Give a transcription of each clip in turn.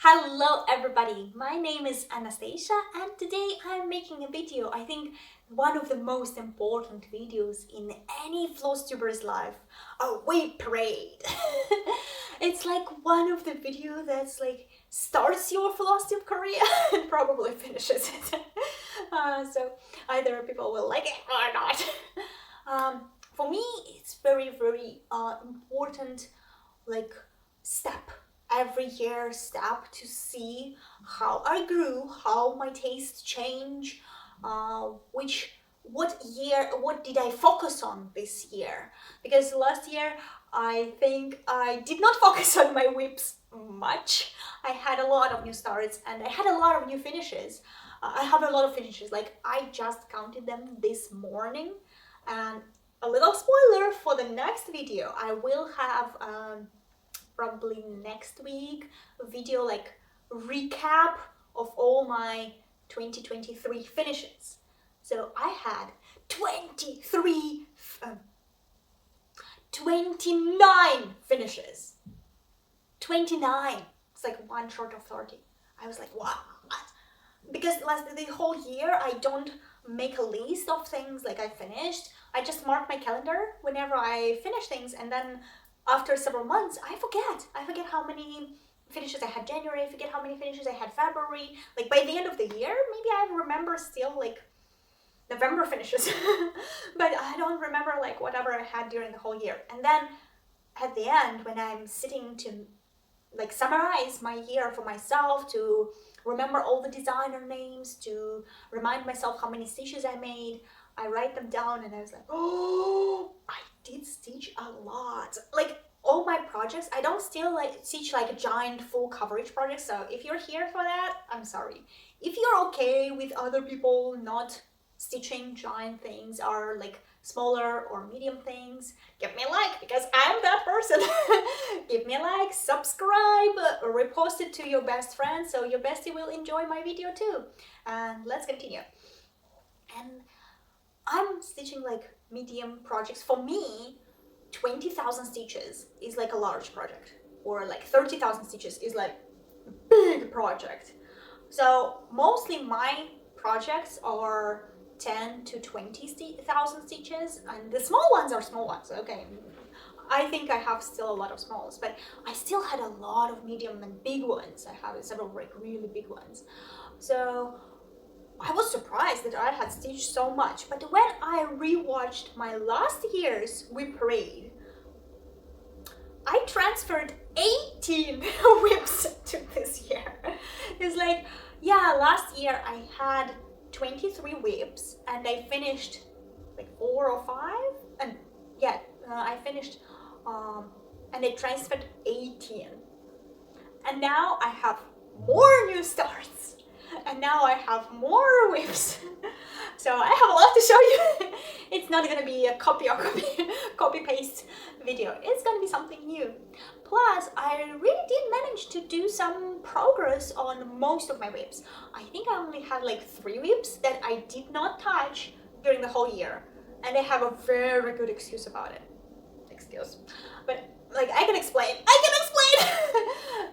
Hello everybody, my name is Anastasia and today I'm making a video, I think one of the most important videos in any Flosstuber's life, a WIP Parade. It's like one of the videos that's like starts your Flosstube career and probably finishes it. So either people will like it or not. For me it's very important like step every year step to see how I grew, how my tastes change, what did I focus on this year? Because last year I think I did not focus on my whips much. I had a lot of new starts and I had a lot of new finishes. I have a lot of finishes, like I just counted them this morning. And a little spoiler for the next video, I will have probably next week a video like recap of all my 2023 finishes. So I had 29 finishes. 29. It's like one short of 30. I was like, what? Because the whole year I don't make a list of things like I finished. I just mark my calendar whenever I finish things, and then after several months I forget how many finishes I had January, I forget how many finishes I had February. Like by the end of the year maybe I remember still like November finishes but I don't remember like whatever I had during the whole year. And then at the end, when I'm sitting to like summarize my year for myself, to remember all the designer names, to remind myself how many stitches I made, I write them down and I was like, oh, I did stitch a lot. Like all my projects, I don't still like stitch like a giant full coverage project. So if you're here for that, I'm sorry. If you're okay with other people not stitching giant things or like smaller or medium things, give me a like because I'm that person. Give me a like, subscribe, repost it to your best friend so your bestie will enjoy my video too. And let's continue. And I'm stitching like medium projects. For me, 20,000 stitches is like a large project, or like 30,000 stitches is like a big project. So mostly my projects are 10 to 20,000 stitches, and the small ones are small ones. Okay, I think I have still a lot of smalls, but I still had a lot of medium and big ones. I have several like really big ones. So I was surprised that I had stitched so much, but when I rewatched my last year's WIP Parade, I transferred 18 whips to this year. It's like, yeah, last year I had 23 whips and I finished like 4 or 5, and yeah, I finished and I transferred 18, and now I have more new starts and now I have more whips. So I have a lot to show you. It's not gonna be a copy paste video. It's gonna be something new. Plus, I really did manage to do some progress on most of my whips. I think I only had like 3 whips that I did not touch during the whole year, and I have a very good excuse about it. But like I can explain.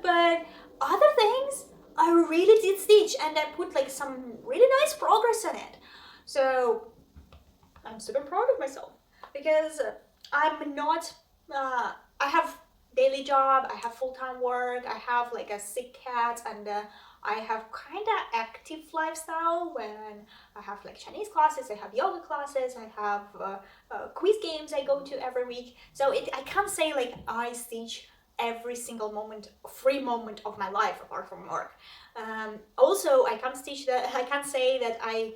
But other things I really did stitch, and I put like some really nice progress on it. So I'm super proud of myself because I'm not, I have daily job, I have full-time work, I have like a sick cat, and I have kind of active lifestyle when I have like Chinese classes, I have yoga classes, I have quiz games I go to every week. So I can't say like I stitch every single moment, free moment of my life apart from work. Also, I can't say that I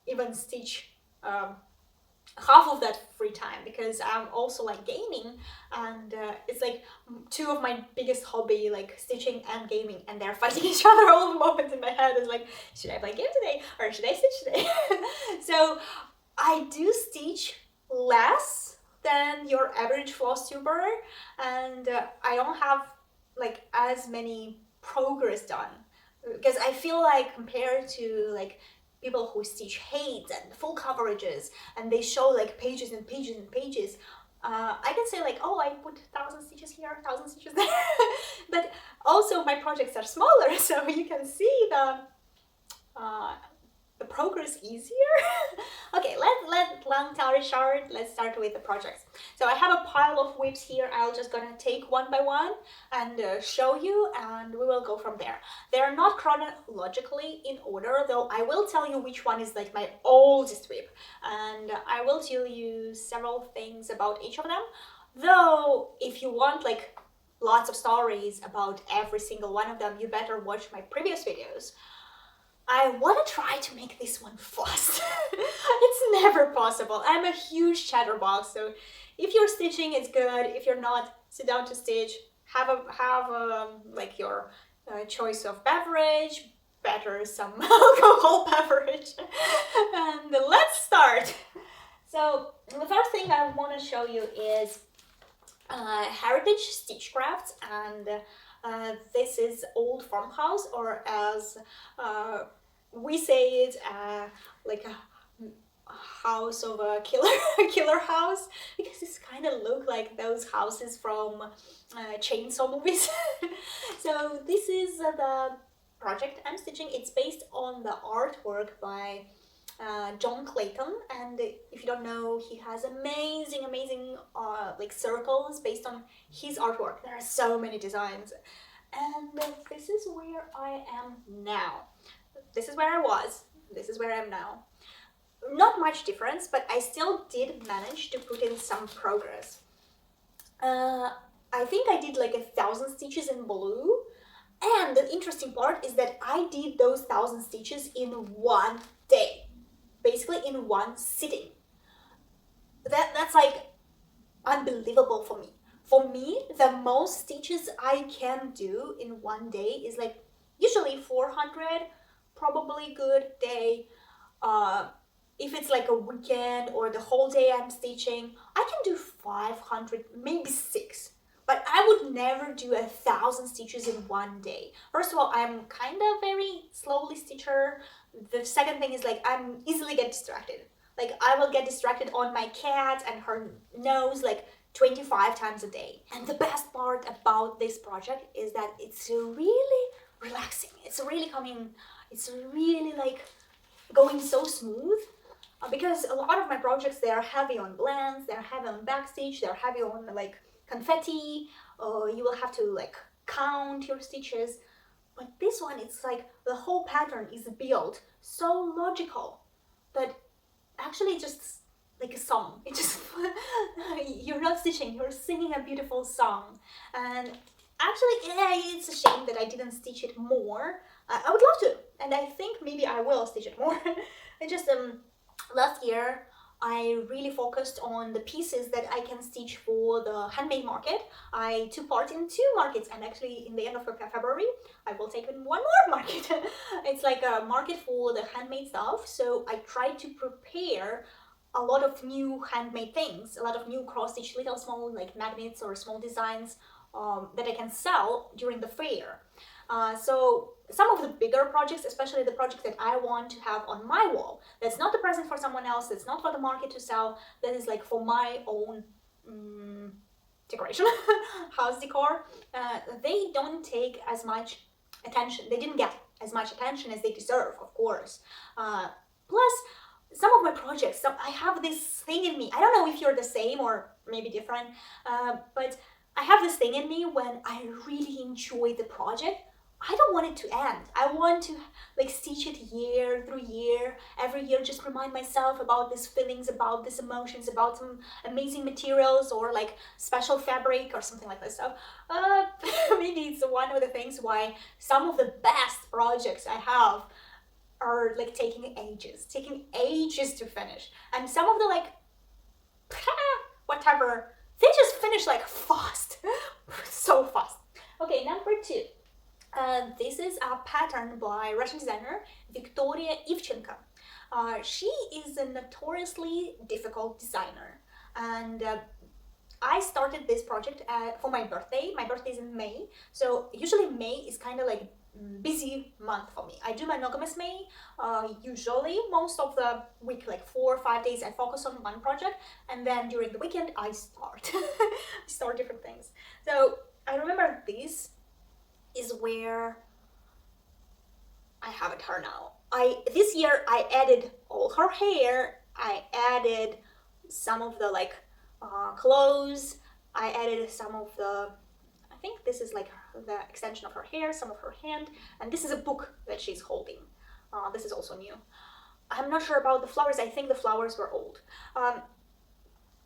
even stitch half of that free time, because I'm also like gaming, and it's like 2 of my biggest hobby, like stitching and gaming, and they're fighting each other all the moment in my head. It's like, should I play game today or should I stitch today? So I do stitch less than your average Flosstuber, and I don't have like as many progress done, because I feel like compared to like people who stitch heights and full coverages and they show like pages and pages and pages, I can say like, oh, I put 1,000 stitches here, 1,000 stitches there, but also my projects are smaller, so you can see the progress easier. Okay, let long story short, let's start with the projects. So I have a pile of WIPs here. I'll just gonna take one by one and show you, and we will go from there. They're not chronologically in order, though I will tell you which one is like my oldest WIP, and I will tell you several things about each of them. Though if you want like lots of stories about every single one of them, you better watch my previous videos. I want to try to make this one fast. It's never possible. I'm a huge chatterbox, so if you're stitching, it's good. If you're not, sit down to stitch. Have like your choice of beverage, better some alcohol beverage, and let's start. So the first thing I want to show you is heritage Stitchcraft, and this is old farmhouse, or as we say it, like a house of a killer house, because it's kind of look like those houses from chainsaw movies. So this is the project I'm stitching. It's based on the artwork by John Clayton, and if you don't know, he has amazing like circles based on his artwork. There are so many designs, and this is where I am now. This is where I was, this is where I am now. Not much difference, but I still did manage to put in some progress. I think I did like 1,000 stitches in blue, and the interesting part is that I did those 1,000 stitches in one day. Basically in one sitting. That's like unbelievable for me. For me, the most stitches I can do in one day is like usually 400, probably good day. If it's like a weekend or the whole day I'm stitching, I can do 500, maybe 6. But I would never do 1,000 stitches in one day. First of all, I'm kind of very slowly stitcher. The second thing is like I'm easily get distracted. Like I will get distracted on my cat and her nose like 25 times a day. And the best part about this project is that it's really relaxing. It's really coming, it's really like going so smooth. Because a lot of my projects, they are heavy on blends, they're heavy on backstitch, they're heavy on like confetti, you will have to like count your stitches. But this one, it's like the whole pattern is built so logical that actually just like a song. It just you're not stitching, you're singing a beautiful song. And actually, yeah, it's a shame that I didn't stitch it more. I would love to, and I think maybe I will stitch it more. I just last year I really focused on the pieces that I can stitch for the handmade market. I took part in 2 markets, and actually in the end of February I will take in one more market. It's like a market for the handmade stuff, so I tried to prepare a lot of new handmade things, a lot of new cross-stitch little small like magnets or small designs that I can sell during the fair. So some of the bigger projects, especially the projects that I want to have on my wall, that's not a present for someone else, that's not for the market to sell, that is like for my own decoration, house decor, they don't take as much attention. They didn't get as much attention as they deserve, of course. Plus, some of my projects, I have this thing in me. I don't know if you're the same or maybe different, but I have this thing in me when I really enjoy the project. I don't want it to end. I want to like stitch it year through year, every year, just remind myself about these feelings, about these emotions, about some amazing materials or like special fabric or something like this. So maybe it's one of the things why some of the best projects I have are like taking ages to finish. And some of the like, whatever, they just finish like fast, so fast. Okay, number 2. This is a pattern by Russian designer Victoria Ivchenko. She is a notoriously difficult designer, and I started this project for my birthday. My birthday is in May, so usually May is kind of like busy month for me. I do monogamous May. Usually most of the week, like 4 or 5 days, I focus on one project, and then during the weekend I start different things. So I remember this is where I have it her now. This year I added all her hair. I added some of the like clothes. I added some of the, I think this is like the extension of her hair, some of her hand, and this is a book that she's holding. This is also new. I'm not sure about the flowers. I think the flowers were old.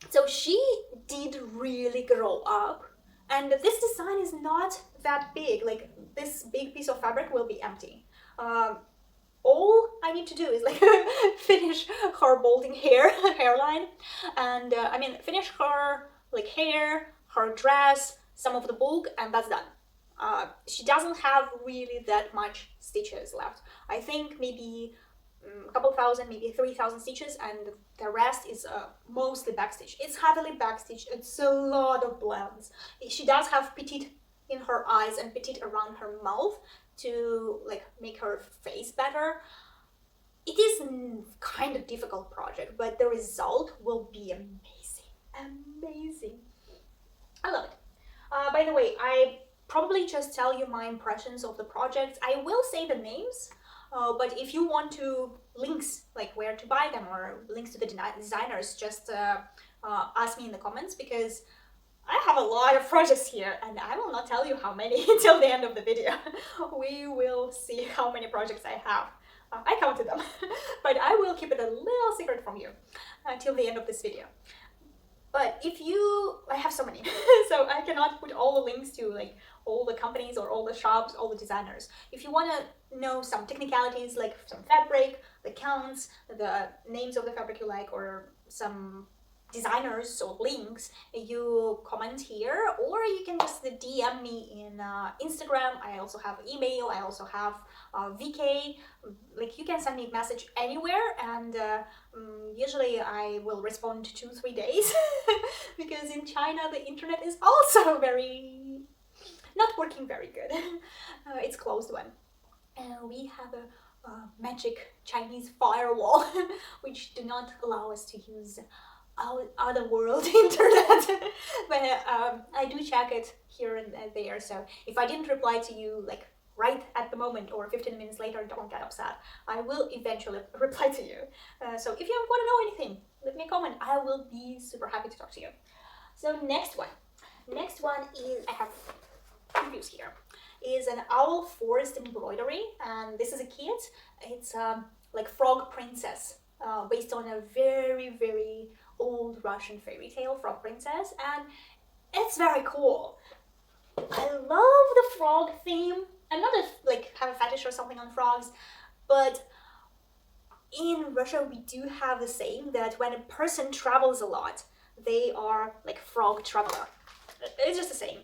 So she did really grow up, and this design is not that big. Like this big piece of fabric will be empty. All I need to do is like finish her balding hairline, and I mean finish her like hair, her dress, some of the bulk, and that's done. She doesn't have really that much stitches left. I think maybe a couple thousand, maybe 3,000 stitches, and the rest is mostly backstitch. It's heavily backstitched. It's a lot of blends. She does have petite in her eyes and petite around her mouth to like make her face better. It is kind of difficult project, but the result will be amazing. I love it. By the way, I probably just tell you my impressions of the projects. I will say the names, but if you want to links, like where to buy them or links to the designers, just ask me in the comments, because I have a lot of projects here and I will not tell you how many until the end of the video. We will see how many projects I have. I counted them, but I will keep it a little secret from you until the end of this video. But if you, I have so many, so I cannot put all the links to like all the companies or all the shops, all the designers. If you want to know some technicalities, like some fabric, the counts, the names of the fabric you like, or some designers or links, you comment here, or you can just DM me in Instagram. I also have email, I also have VK. Like you can send me a message anywhere, and usually I will respond 2-3 days because in China the internet is also not working very good. It's closed one. We have a magic Chinese firewall which do not allow us to use our other world internet. But I do check it here and there, so if I didn't reply to you like right at the moment or 15 minutes later, don't get upset. I will eventually reply to you. So if you want to know anything, leave me a comment. I will be super happy to talk to you. So next one is, I have previews here, is an owl Forest Embroidery, and this is a kit. It's like Frog Princess, based on a very old Russian fairy tale, Frog Princess, and it's very cool. I love the frog theme. I'm not have a fetish or something on frogs, but in Russia we do have the saying that when a person travels a lot, they are like frog traveler. It's just a saying.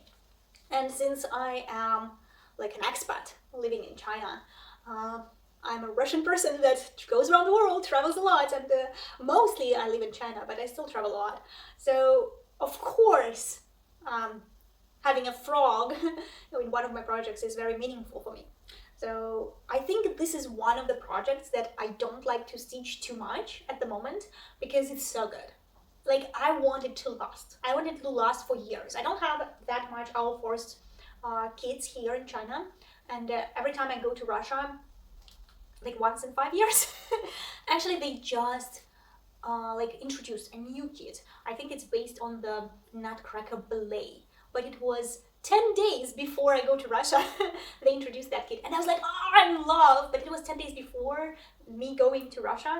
And since I am like an expat living in China, I'm a Russian person that goes around the world, travels a lot, and mostly I live in China, but I still travel a lot. So of course, having a frog in one of my projects is very meaningful for me. So I think this is one of the projects that I don't like to stitch too much at the moment because it's so good. Like I want it to last. I want it to last for years. I don't have that much Owl Forest kits here in China, and every time I go to Russia, like once in 5 years, actually they just introduced a new kit. I think it's based on the Nutcracker Ballet, but it was 10 days before I go to Russia. They introduced that kit and I was like, oh, I'm in love, but it was 10 days before me going to Russia,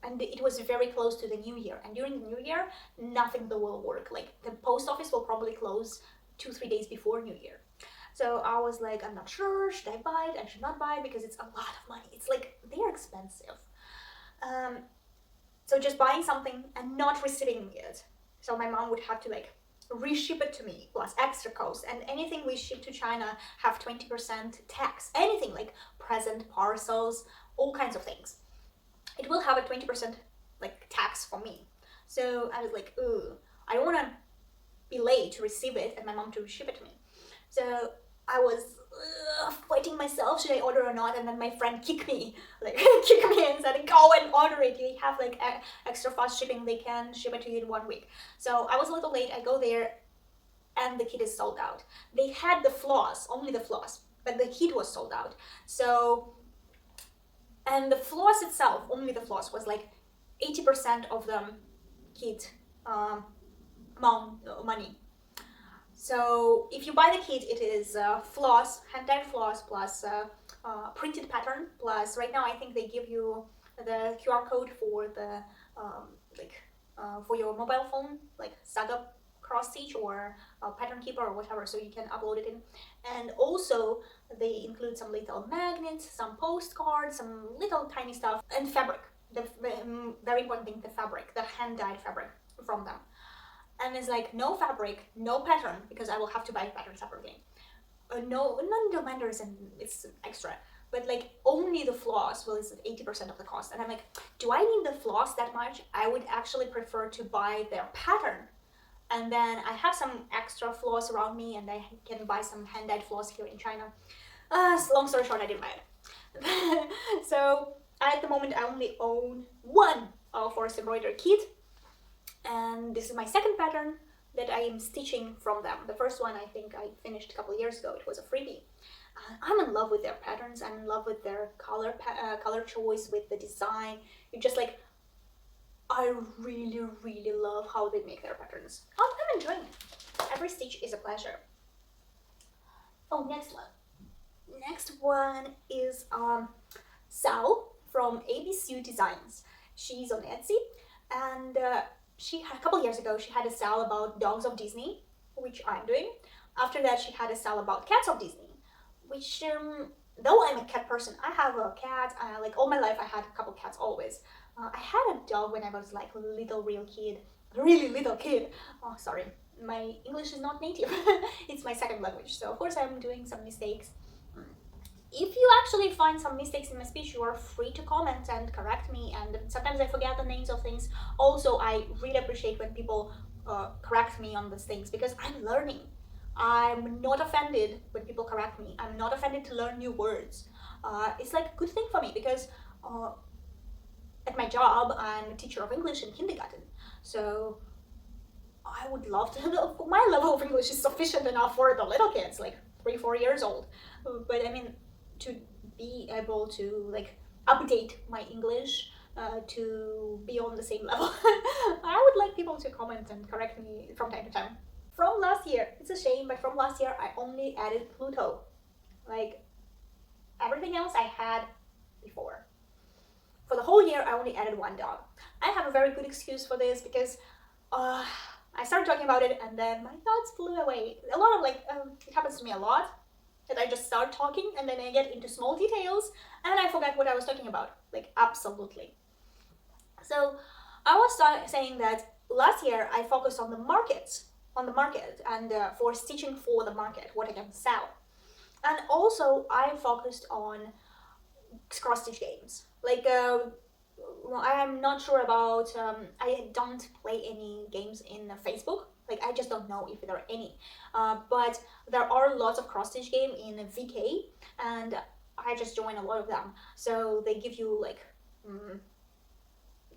and it was very close to the New Year, and during the New Year nothing will work. Like the post office will probably close 2-3 days before New Year. So I was like, I'm not sure, should I buy it? I should not buy it because it's a lot of money. It's like, they're expensive. So just buying something and not receiving it. So my mom would have to like reship it to me plus extra cost, and anything we ship to China have 20% tax. Anything like present, parcels, all kinds of things. It will have a 20% like tax for me. So I was like, ooh, I don't want to be late to receive it and my mom to ship it to me. So I was fighting myself, should I order or not? And then my friend kicked me, like kicked me and said, go and order it. You have like extra fast shipping. They can ship it to you in 1 week. So I was a little late. I go there, and the kit is sold out. They had the floss, only the floss, but the kit was sold out. So, and the floss itself, only the floss, was like 80% of the kit money. So if you buy the kit, it is floss, hand-dyed floss, plus printed pattern, plus right now I think they give you the QR code for the for your mobile phone, like Saga cross stitch or pattern keeper or whatever, so you can upload it in. And also they include some little magnets, some postcards, some little tiny stuff, and fabric. The very important thing, the fabric, the hand-dyed fabric from them. And it's like no fabric, no pattern, because I will have to buy pattern separately. No vendors, and it's extra. But like only the floss is 80% of the cost. And I'm like, do I need the floss that much? I would actually prefer to buy their pattern. And then I have some extra floss around me, and I can buy some hand-dyed floss here in China. Long story short, I didn't buy it. So at the moment, I only own one Forest Embroidery kit. And this is my second pattern that I am stitching from them. The first one I think I finished a couple of years ago. It was a freebie. I'm in love with their patterns. I'm in love with their color choice, with the design. You just like, I really, really love how they make their patterns. I'm enjoying it. Every stitch is a pleasure. Oh, next one. Next one is Sal from ABC Designs. She's on Etsy, and she had a couple years ago, she had a sale about dogs of Disney, which I'm doing. After that, she had a sale about cats of Disney, which, though I'm a cat person, I have a cat, like all my life I had a couple cats always. I had a dog when I was like a really little kid. Oh, sorry, my English is not native. It's my second language, so of course I'm doing some mistakes. If you actually find some mistakes in my speech, you are free to comment and correct me, and sometimes I forget the names of things. Also, I really appreciate when people correct me on these things, because I'm learning. I'm not offended when people correct me. I'm not offended to learn new words. It's like a good thing for me, because at my job, I'm a teacher of English in kindergarten. So I would love to, my level of English is sufficient enough for the little kids, like 3-4 years old. But I mean, to be able to like update my English to be on the same level. I would like people to comment and correct me from time to time. From last year, it's a shame, but from last year I only added Pluto. Like everything else I had before. For the whole year I only added one dog. I have a very good excuse for this, because I started talking about it and then my thoughts flew away. A lot of like, it happens to me a lot, that I just start talking and then I get into small details and I forget what I was talking about, like absolutely. So I was saying that last year I focused on the market and for stitching for the market, what I can sell. And also I focused on cross-stitch games. Like, I am not sure about, I don't play any games in Facebook. Like, I just don't know if there are any. But there are lots of cross-stitch game in VK, and I just joined a lot of them. So they give you like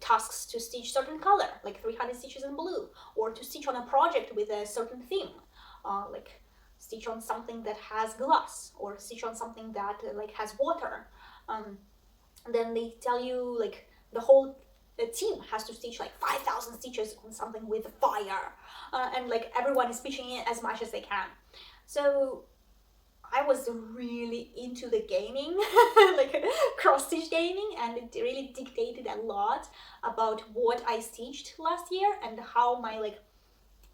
tasks to stitch certain color, like 300 stitches in blue, or to stitch on a project with a certain theme, like stitch on something that has glass, or stitch on something that like has water. Then they tell you like the whole team has to stitch like 5,000 stitches on something with fire, and like everyone is pitching in as much as they can. So I was really into the gaming, like cross-stitch gaming, and it really dictated a lot about what I stitched last year and how my like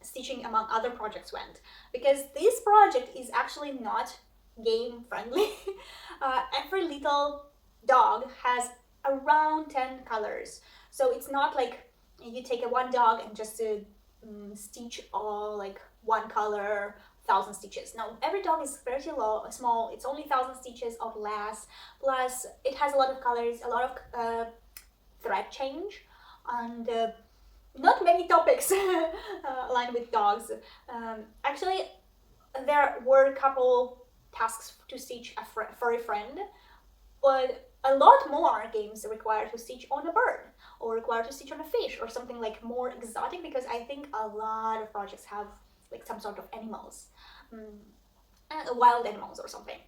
stitching among other projects went. Because this project is actually not game friendly. Every little dog has around 10 colors. So it's not like you take one dog and just stitch all like one color, 1,000 stitches. No, every dog is very small. It's only 1,000 stitches or less. Plus, it has a lot of colors, a lot of thread change, and not many topics aligned with dogs. Actually, there were a couple tasks to stitch a furry friend, but a lot more games require to stitch on a bird, or require to stitch on a fish, or something like more exotic, because I think a lot of projects have like some sort of animals, wild animals or something.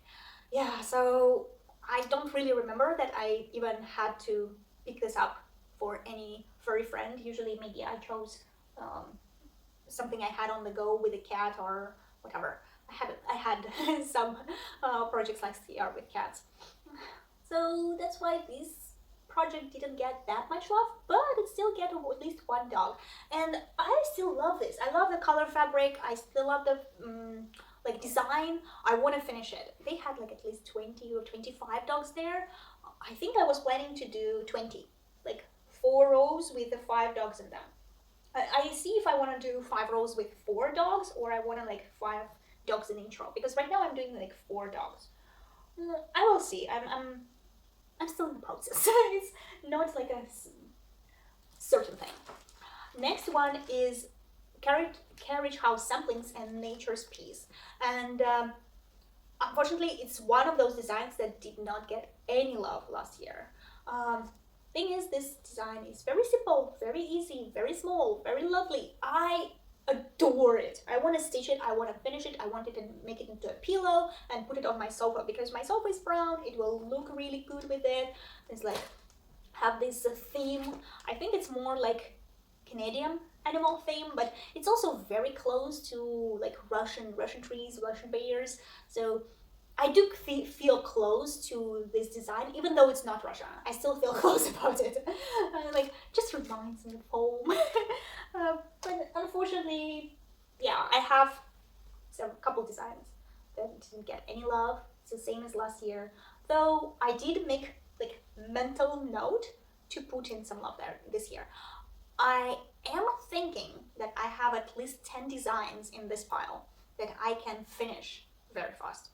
Yeah, so I don't really remember that I even had to pick this up for any furry friend. Usually maybe I chose something I had on the go with a cat or whatever. I had some projects last year with cats. So that's why this project didn't get that much love, but it still get at least one dog. And I still love this. I love the color fabric. I still love the like design. I want to finish it. They had like at least 20 or 25 dogs there. I think I was planning to do 20, like 4 rows with the 5 dogs in them. I see if I want to do 5 rows with 4 dogs, or I want to like 5 dogs in each row, because right now I'm doing like 4 dogs. I will see. I'm still in the process. It's not like a certain thing. Next one is carriage house samplings and nature's peace, and unfortunately it's one of those designs that did not get any love last year. Thing is, this design is very simple, very easy, very small, very lovely. I adore it. I want to stitch it, I want to finish it, I wanted to make it into a pillow and put it on my sofa, because my sofa is brown. It will look really good with it. It's like have this theme. I think it's more like Canadian animal theme, but it's also very close to like Russian trees, Russian bears. So I do feel close to this design, even though it's not Russia. I still feel close about it. Like, just reminds me of home. But unfortunately, yeah, I have a couple designs that didn't get any love. It's the same as last year. Though I did make like mental note to put in some love there this year. I am thinking that I have at least 10 designs in this pile that I can finish very fast.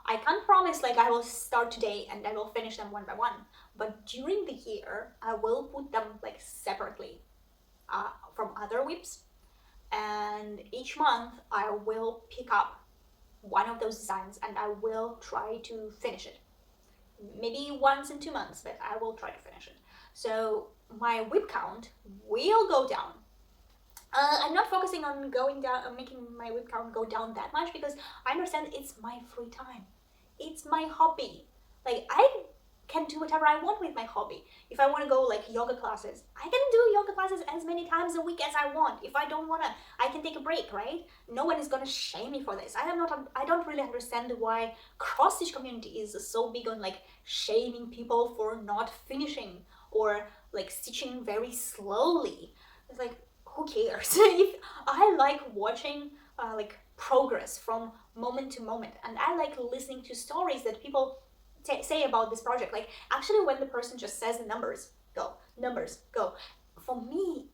I can't promise like I will start today and I will finish them one by one, but during the year I will put them like separately from other WIPs, and each month I will pick up one of those designs and I will try to finish it. Maybe once in 2 months, but I will try to finish it. So my WIP count will go down. I'm not focusing on going down, making my WIP count go down that much, because I understand it's my free time. It's my hobby. Like, I can do whatever I want with my hobby. If I want to go like yoga classes, I can do yoga classes as many times a week as I want. If I don't want to, I can take a break, right? No one is going to shame me for this. I don't really understand why cross-stitch community is so big on like shaming people for not finishing or like stitching very slowly. It's like, who cares? If I like watching like progress from moment to moment, and I like listening to stories that people say about this project. Like, actually, when the person just says numbers go, for me,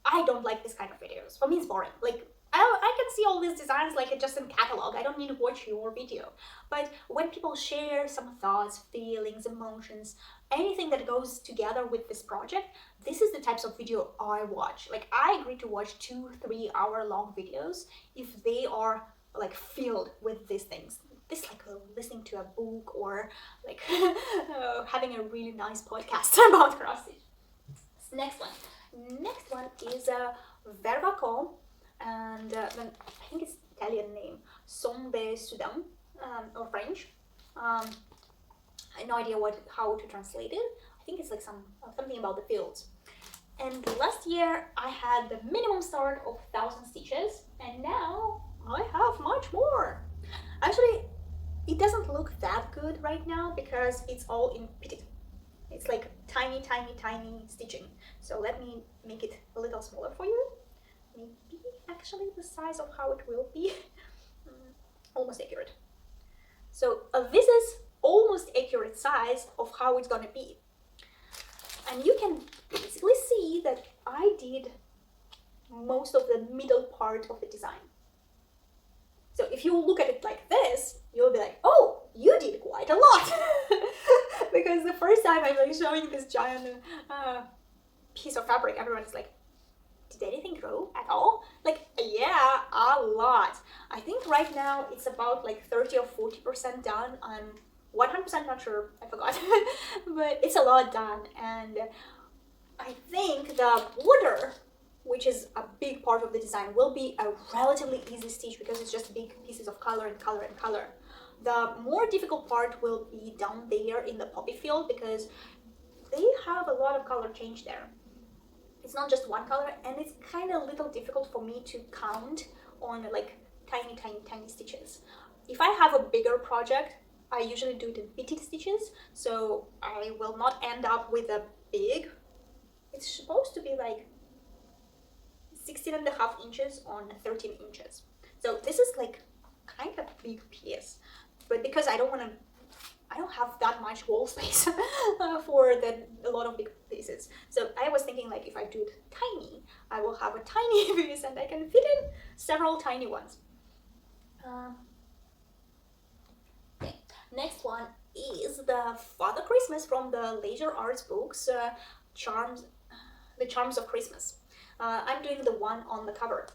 I don't like this kind of videos. For me, it's boring. Like, I can see all these designs like just in catalog. I don't need to watch your video. But when people share some thoughts, feelings, emotions, anything that goes together with this project, this is the types of video I watch. Like, I agree to watch 2-3 hour long videos if they are like filled with these things. This like listening to a book, or like having a really nice podcast about cross-stitch. Next one is Veraco, and then I think it's Italian name, Son de Sudan, or French. I have no idea how to translate it. I think it's like something about the fields. And last year I had the minimum start of 1,000 stitches, and now I have much more. Actually, it doesn't look that good right now because it's all in petit. It's like tiny stitching. So let me make it a little smaller for you. Maybe actually the size of how it will be. Almost accurate. So this is almost accurate size of how it's gonna be. And you can basically see that I did most of the middle part of the design. So if you look at it like this, you'll be like, oh, you did quite a lot. Because the first time I'm like showing this giant piece of fabric, everyone's like, did anything grow at all? Like, yeah, a lot. I think right now it's about like 30 or 40% done. I'm 100% not sure, I forgot, but it's a lot done. And I think the border, which is a big part of the design, will be a relatively easy stitch because it's just big pieces of color and color and color. The more difficult part will be down there in the poppy field because they have a lot of color change there. It's not just one color, and it's kind of a little difficult for me to count on like tiny stitches. If I have a bigger project, I usually do it in fitted stitches, so I will not end up with a big, it's supposed to be like 16.5 inches on 13 inches. So this is like kind of big piece, but because I don't have that much wall space for a lot of big pieces. So I was thinking like if I do it tiny, I will have a tiny piece and I can fit in several tiny ones. Okay. Next one is the Father Christmas from the Leisure Arts books, The Charms of Christmas. I'm doing the one on the cover.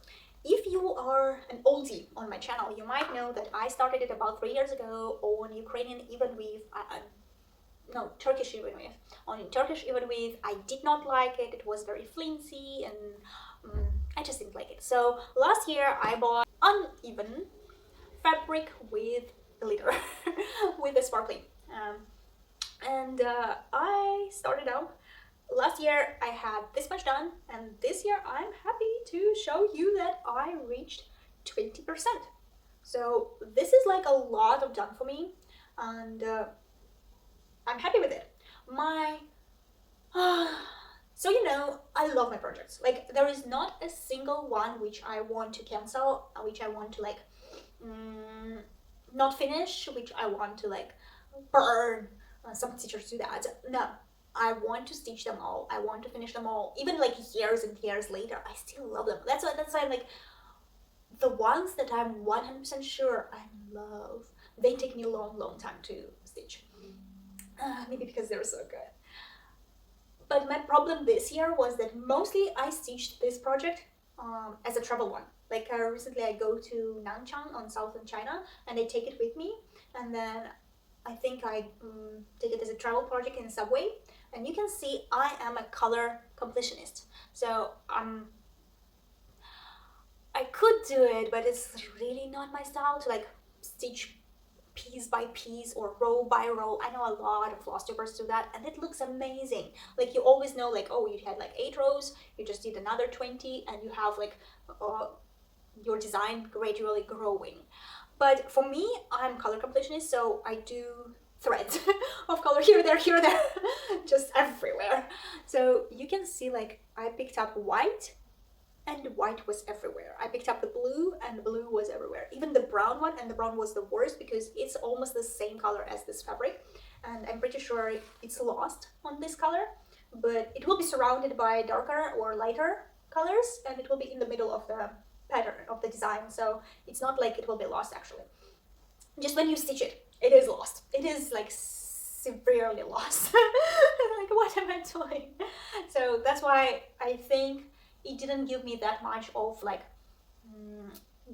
If you are an oldie on my channel, you might know that I started it about 3 years ago on Ukrainian even weave, Turkish even weave. On Turkish even weave, I did not like it. It was very flimsy and I just didn't like it. So last year I bought uneven fabric with glitter, with the sparkling. I started out. Last year I had this much done, and this year I'm happy to show you that I reached 20%. So this is like a lot of done for me, and I'm happy with it. So you know, I love my projects. Like there is not a single one which I want to cancel, which I want to like not finish, which I want to like burn. Some teachers do that. No. I want to stitch them all. I want to finish them all. Even like years and years later, I still love them. That's why I'm like, the ones that I'm 100% sure I love, they take me a long time to stitch. Maybe because they're so good. But my problem this year was that mostly I stitched this project as a travel one. Like recently I go to Nanchang on southern China and I take it with me, and then I think I take it as a travel project in subway. And you can see I am a color completionist. So I could do it, but it's really not my style to like stitch piece by piece or row by row. I know a lot of Flosstubers do that and it looks amazing. Like you always know like, oh, you had like 8 rows, you just did another 20 and you have like your design gradually growing. But for me, I'm color completionist, so I do threads of color here, there, just everywhere. So you can see like I picked up white and white was everywhere. I picked up the blue and the blue was everywhere. Even the brown one, and the brown was the worst because it's almost the same color as this fabric. And I'm pretty sure it's lost on this color, but it will be surrounded by darker or lighter colors and it will be in the middle of the pattern of the design. So it's not like it will be lost actually. Just when you stitch it, it is lost. It is like severely lost. Like what am I doing? So that's why I think it didn't give me that much of like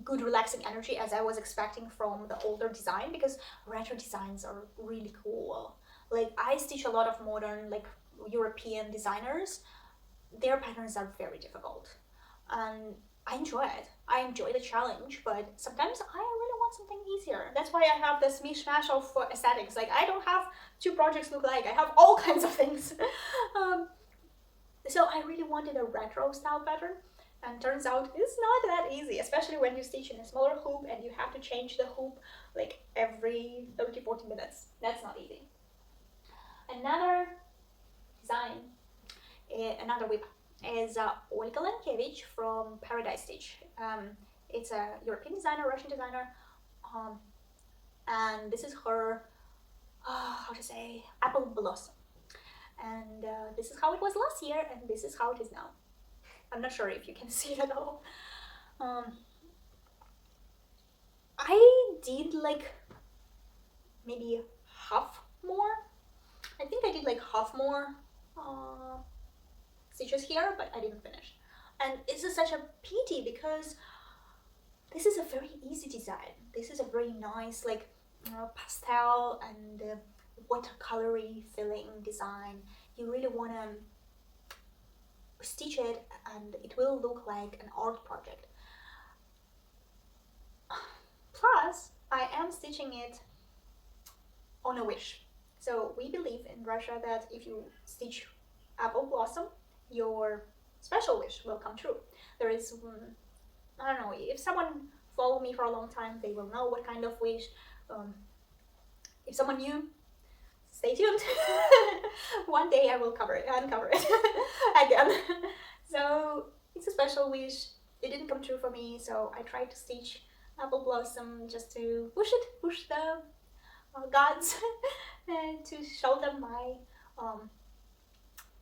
good relaxing energy as I was expecting from the older design, because retro designs are really cool. Like I stitch a lot of modern like European designers. Their patterns are very difficult and I enjoy it. I enjoy the challenge, but sometimes I really want something easier. That's why I have this mishmash of aesthetics. Like I don't have 2 projects look alike. I have all kinds of things. So I really wanted a retro style pattern, and turns out it's not that easy, especially when you stitch in a smaller hoop and you have to change the hoop like every 30-40 minutes. That's not easy. Another design, another WIP is Olga Lankevich from Paradise Stitch. It's a European designer, Russian designer, and this is her, how to say, apple blossom. And this is how it was last year, and this is how it is now. I'm not sure if you can see it at all. I did like maybe half more. I think I did like half more stitches here, but I didn't finish. And this is such a pity because this is a very easy design. This is a very nice like pastel and watercolory feeling design. You really want to stitch it and it will look like an art project. Plus, I am stitching it on a wish. So we believe in Russia that if you stitch apple blossom, your special wish will come true. There is, I don't know, if someone followed me for a long time, they will know what kind of wish. If someone new, stay tuned. One day I will uncover it again. So it's a special wish. It didn't come true for me, so I tried to stitch apple blossom just to push the gods and to show them my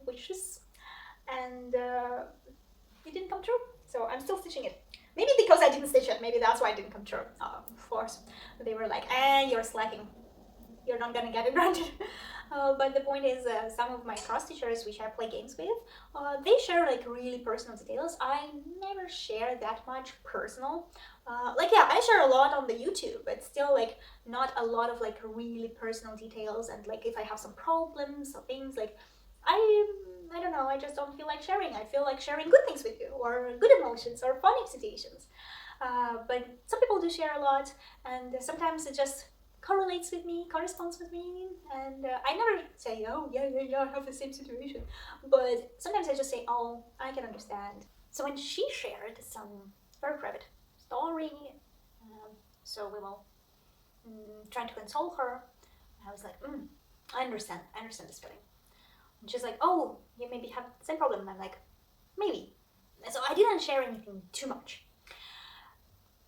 wishes, and it didn't come true, so I'm still stitching it. Maybe because I didn't stitch it, maybe that's why it didn't come true. Of course, they were like, you're slacking, you're not gonna get it granted. But the point is, some of my cross stitchers which I play games with, they share like really personal details. I never share that much personal. Like, yeah, I share a lot on the YouTube, but still like not a lot of like really personal details. And like if I have some problems or things, like I don't know, I just don't feel like sharing. I feel like sharing good things with you, or good emotions, or funny situations. But some people do share a lot, and sometimes it just corresponds with me, and I never say, oh yeah, I have the same situation, but sometimes I just say, oh, I can understand. So when she shared some very private story, so we will trying to console her, I was like, I understand this feeling. And she's like, oh, you maybe have the same problem. And I'm like, maybe. And so I didn't share anything too much,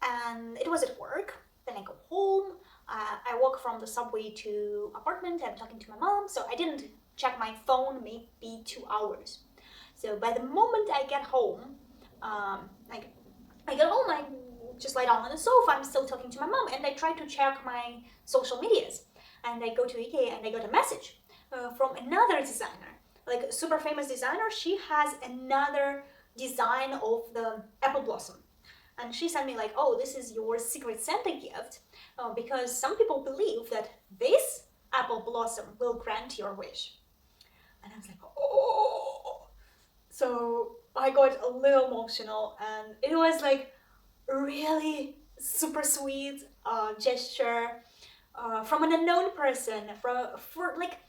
and it was at work. Then I go home. I walk from the subway to apartment. I'm talking to my mom, so I didn't check my phone maybe 2 hours. So by the moment I get home, I just lie down on the sofa. I'm still talking to my mom, and I try to check my social medias. And I go to IKEA, and I got a message from another designer, like a super famous designer. She has another design of the apple blossom. And she sent me like, oh, this is your secret Santa gift, because some people believe that this apple blossom will grant your wish. And I was like, oh. So I got a little emotional, and it was like really super sweet gesture from an unknown person. For like,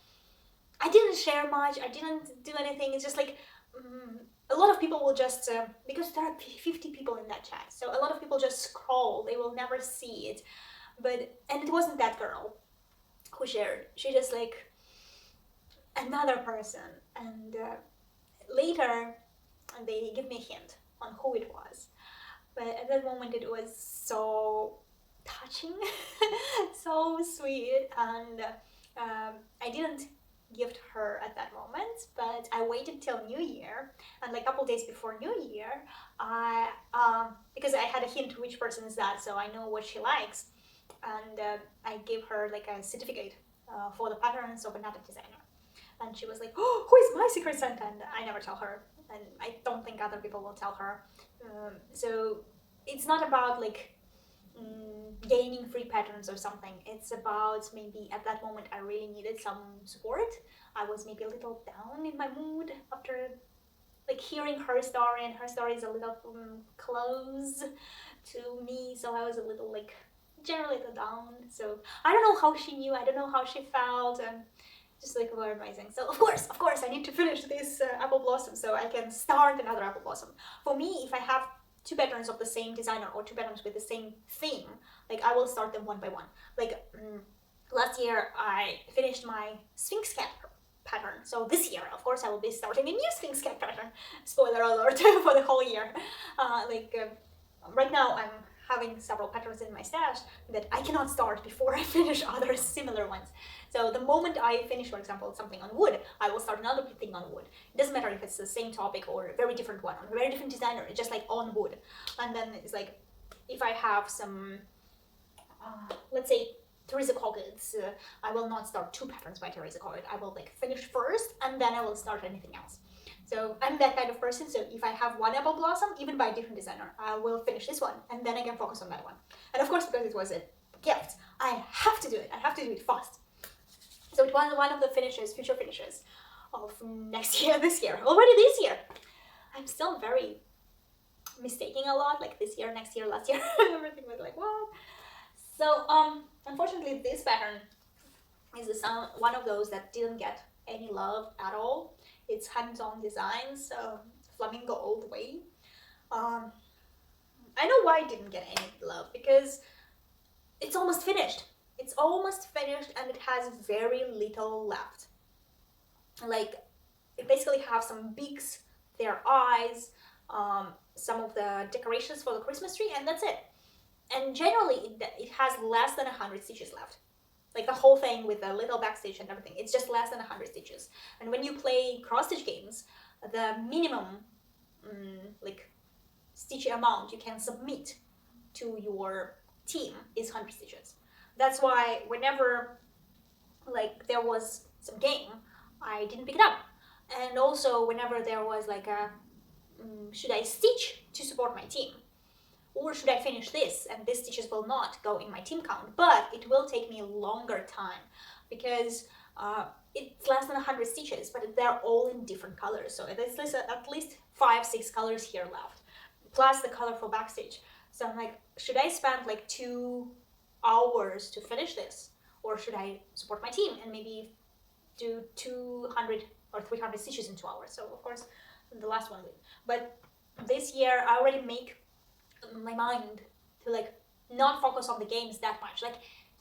I didn't share much, I didn't do anything. It's just like, a lot of people will just, because there are 50 people in that chat, so a lot of people just scroll, they will never see it. And it wasn't that girl who shared, she just like another person. And later they give me a hint on who it was. But at that moment it was so touching, so sweet, and I didn't gift her at that moment, but I waited till New Year, and like a couple days before New Year, I because I had a hint which person is that, so I know what she likes, and I gave her like a certificate for the patterns of another designer, and she was like, oh, who is my secret Santa? And I never tell her, and I don't think other people will tell her. So it's not about like gaining free patterns or something. It's about maybe at that moment I really needed some support. I was maybe a little down in my mood after like hearing her story, and her story is a little close to me, so I was a little like generally a little down. So I don't know how she knew, I don't know how she felt, and just like very amazing. So of course I need to finish this apple blossom so I can start another apple blossom. For me, if I have 2 patterns of the same designer or 2 patterns with the same theme, like I will start them one by one. Like last year I finished my Sphinx cat pattern, so this year of course I will be starting a new Sphinx cat pattern. Spoiler alert for the whole year. Right now I'm having several patterns in my stash that I cannot start before I finish other similar ones. So the moment I finish, for example, something on wood, I will start another thing on wood. It doesn't matter if it's the same topic or a very different one, or a very different designer, it's just like on wood. And then it's like, if I have some, let's say Teresa Coggins. I will not start 2 patterns by Teresa Coggins. I will like finish first and then I will start anything else. So I'm that kind of person. So if I have one apple blossom, even by a different designer, I will finish this one and then I can focus on that one. And of course, because it was a gift, I have to do it. I have to do it fast. So it was one of the finishes, future finishes of next year, this year, already this year. I'm still very mistaking a lot, like this year, next year, last year. Everything was like, what? So unfortunately, this pattern is one of those that didn't get any love at all. It's hands-on designs, so flamingo all the way. I know why it didn't get any love, because it's almost finished. It's almost finished and it has very little left. Like, it basically have some beaks, their eyes, some of the decorations for the Christmas tree, and that's it. And generally, it has less than 100 stitches left. Like the whole thing with the little back stitch and everything, it's just less than 100 stitches. And when you play cross-stitch games, the minimum like stitch amount you can submit to your team is 100 stitches. That's why whenever like there was some game, I didn't pick it up. And also whenever there was like a should I stitch to support my team, or should I finish this and these stitches will not go in my team count, but it will take me a longer time because it's less than 100 stitches, but they're all in different colors. So there's at least 5-6 colors here left, plus the colorful backstitch. So I'm like, should I spend like 2 hours to finish this, or should I support my team and maybe do 200 or 300 stitches in 2 hours? So of course the last one will. But this year I already make my mind to like not focus on the games that much. Like,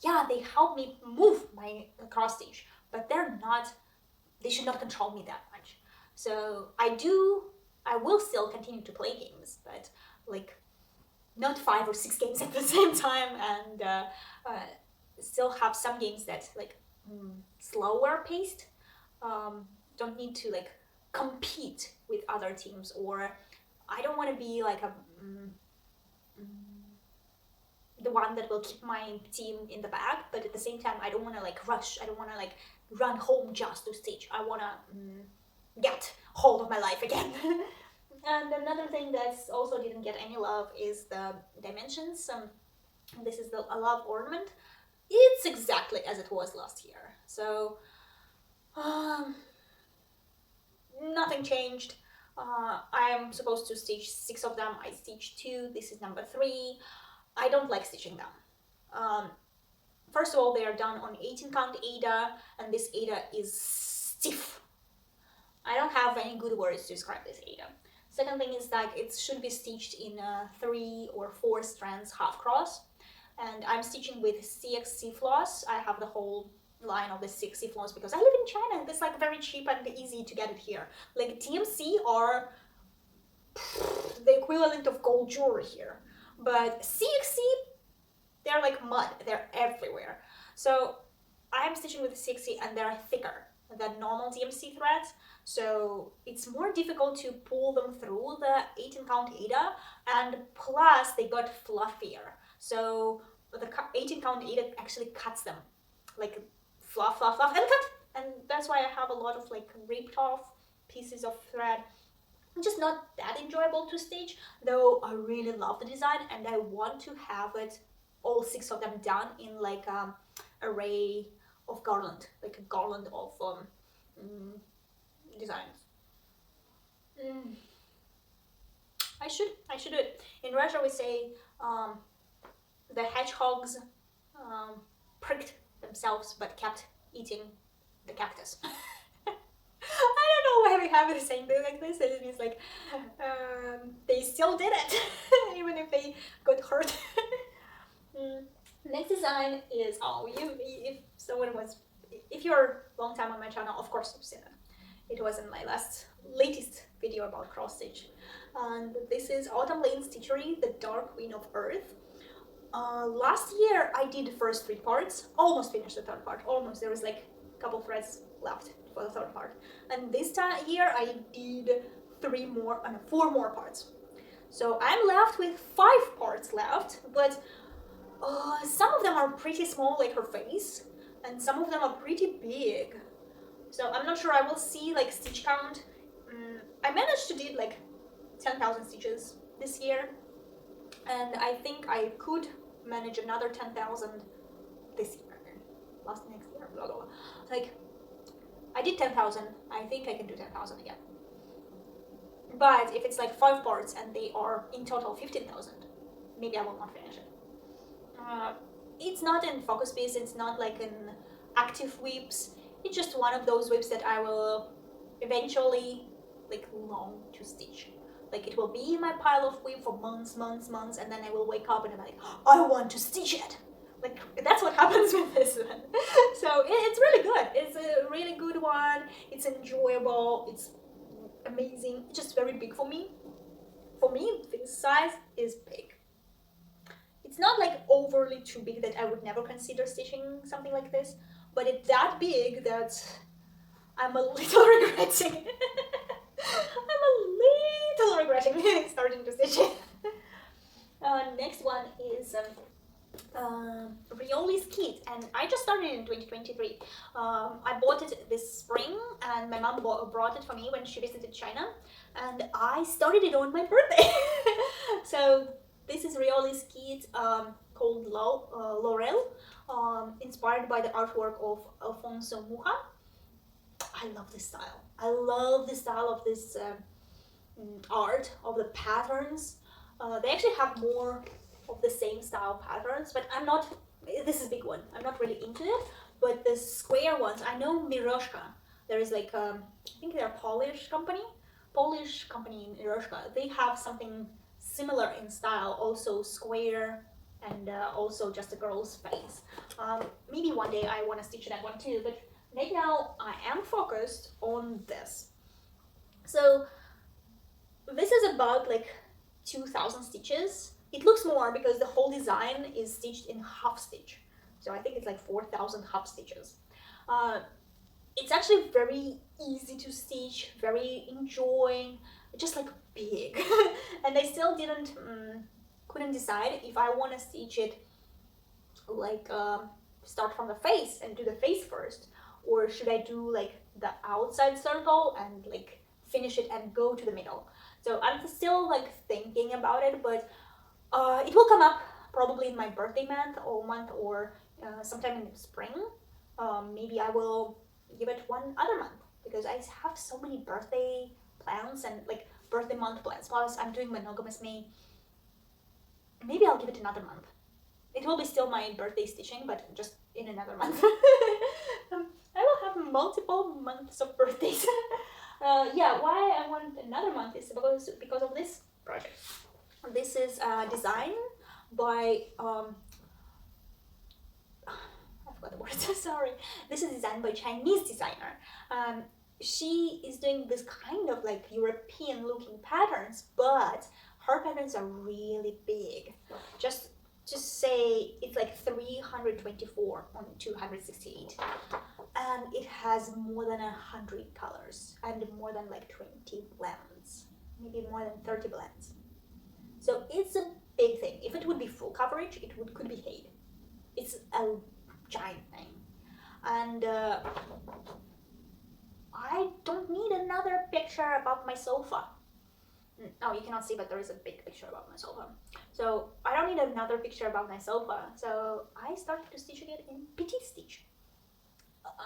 yeah, they help me move my cross stitch, but they should not control me that much. So I will still continue to play games, but like not 5 or 6 games at the same time, and still have some games that like slower paced, don't need to like compete with other teams, or I don't want to be like the one that will keep my team in the back, but at the same time I don't want to like rush. I don't want to like run home just to stitch. I want to get hold of my life again. And another thing that's also didn't get any love is the dimensions. This is the love ornament. It's exactly as it was last year, so nothing changed. I'm supposed to stitch 6 of them. I stitched 2. This is number 3. I don't like stitching them. First of all, they are done on 18 count Ada, and this Ada is stiff. I don't have any good words to describe this Ada. Second thing is that it should be stitched in 3 or 4 strands half cross, and I'm stitching with CXC floss. I have the whole line of the CXC floss because I live in China and it's like very cheap and easy to get it here. Like DMC are the equivalent of gold jewelry here, but CXC, they're like mud, they're everywhere. So I'm stitching with CXC and they're thicker than normal DMC threads, so it's more difficult to pull them through the 18 count Ada, and plus they got fluffier, so the 18 count Ada actually cuts them, like fluff, fluff, fluff, and cut. And that's why I have a lot of like ripped off pieces of thread. Just not that enjoyable to stitch, though I really love the design and I want to have it, all 6 of them done in like array of garland, like a garland of designs. I should do it. In Russia we say the hedgehogs pricked themselves but kept eating the cactus. I don't know why we have the same thing like this. It means like they still did it even if they got hurt. Next design is if you're a long time on my channel, of course you've seen it. It was in my latest video about cross stitch, and this is Autumn Lane Stitchery, the Dark Queen of Earth. Last year I did the first 3 parts, almost finished the 3rd part, almost. There was like a couple threads left for the 3rd part, and this year I did 4 more parts. So I'm left with 5 parts left, but Some of them are pretty small, like her face, and some of them are pretty big. So I'm not sure. I will see like stitch count. I managed to do like 10,000 stitches this year, and I think I could manage another 10,000 this year, next year, blah blah blah. Like, I did 10,000. I think I can do 10,000 again. But if it's like 5 parts and they are in total 15,000, maybe I will not finish it. It's not in focus piece. It's not like in active whips. It's just one of those whips that I will eventually like long to stitch. Like, it will be in my pile of whip for months, and then I will wake up and I'm like, I want to stitch it. Like, that's what happens with this one. So it's really good. It's a really good one. It's enjoyable. It's amazing. It's just very big for me. For me, this size is big. It's not like overly too big that I would never consider stitching something like this, but it's that big that I'm a little regretting. I'm a little regretting starting to stitch it. Next one is Rioli's kit, and I just started in 2023. I bought it this spring, and my mom brought it for me when she visited China, and I started it on my birthday. So this is Rioli's kit, called Laurel, inspired by the artwork of Alfonso Mucha. I love this style. I love the style of this art, of the patterns. They actually have more of the same style patterns, but I'm not, this is a big one, I'm not really into it, but the square ones, I know Miroshka, there is like, I think they're a Polish company in Miroshka, they have something similar in style, also square, and also just a girl's face. Maybe one day I want to stitch that one too, but right now I am focused on this. So this is about like 2,000 stitches. It looks more because the whole design is stitched in half stitch. So I think it's like 4,000 half stitches. It's actually very easy to stitch, very enjoying, just like big. And I still couldn't decide if I want to stitch it like start from the face and do the face first, or should I do like the outside circle and like finish it and go to the middle. So I'm still like thinking about it, but it will come up probably in my birthday month or sometime in the spring. Maybe I will give it one other month because I have so many birthday plans and like birthday month plans. Plus I'm doing monogamous May. Maybe I'll give it another month. It will be still my birthday stitching, but just in another month. I will have multiple months of birthdays. Yeah, why I want another month is because of this project. This is a design by I forgot the word. Sorry. This is designed by Chinese designer. She is doing this kind of like European looking patterns, but her patterns are really big. Just to say, it's like 324 on 268, and it has more than 100 colors and more than like 20 blends, maybe more than 30 blends. So it's a big thing. If it would be full coverage, it could be hate. It's a giant thing, and I don't need another picture about my sofa. Oh, you cannot see, but there is a big picture about my sofa. So I don't need another picture about my sofa. So I started to stitch it in petite stitch.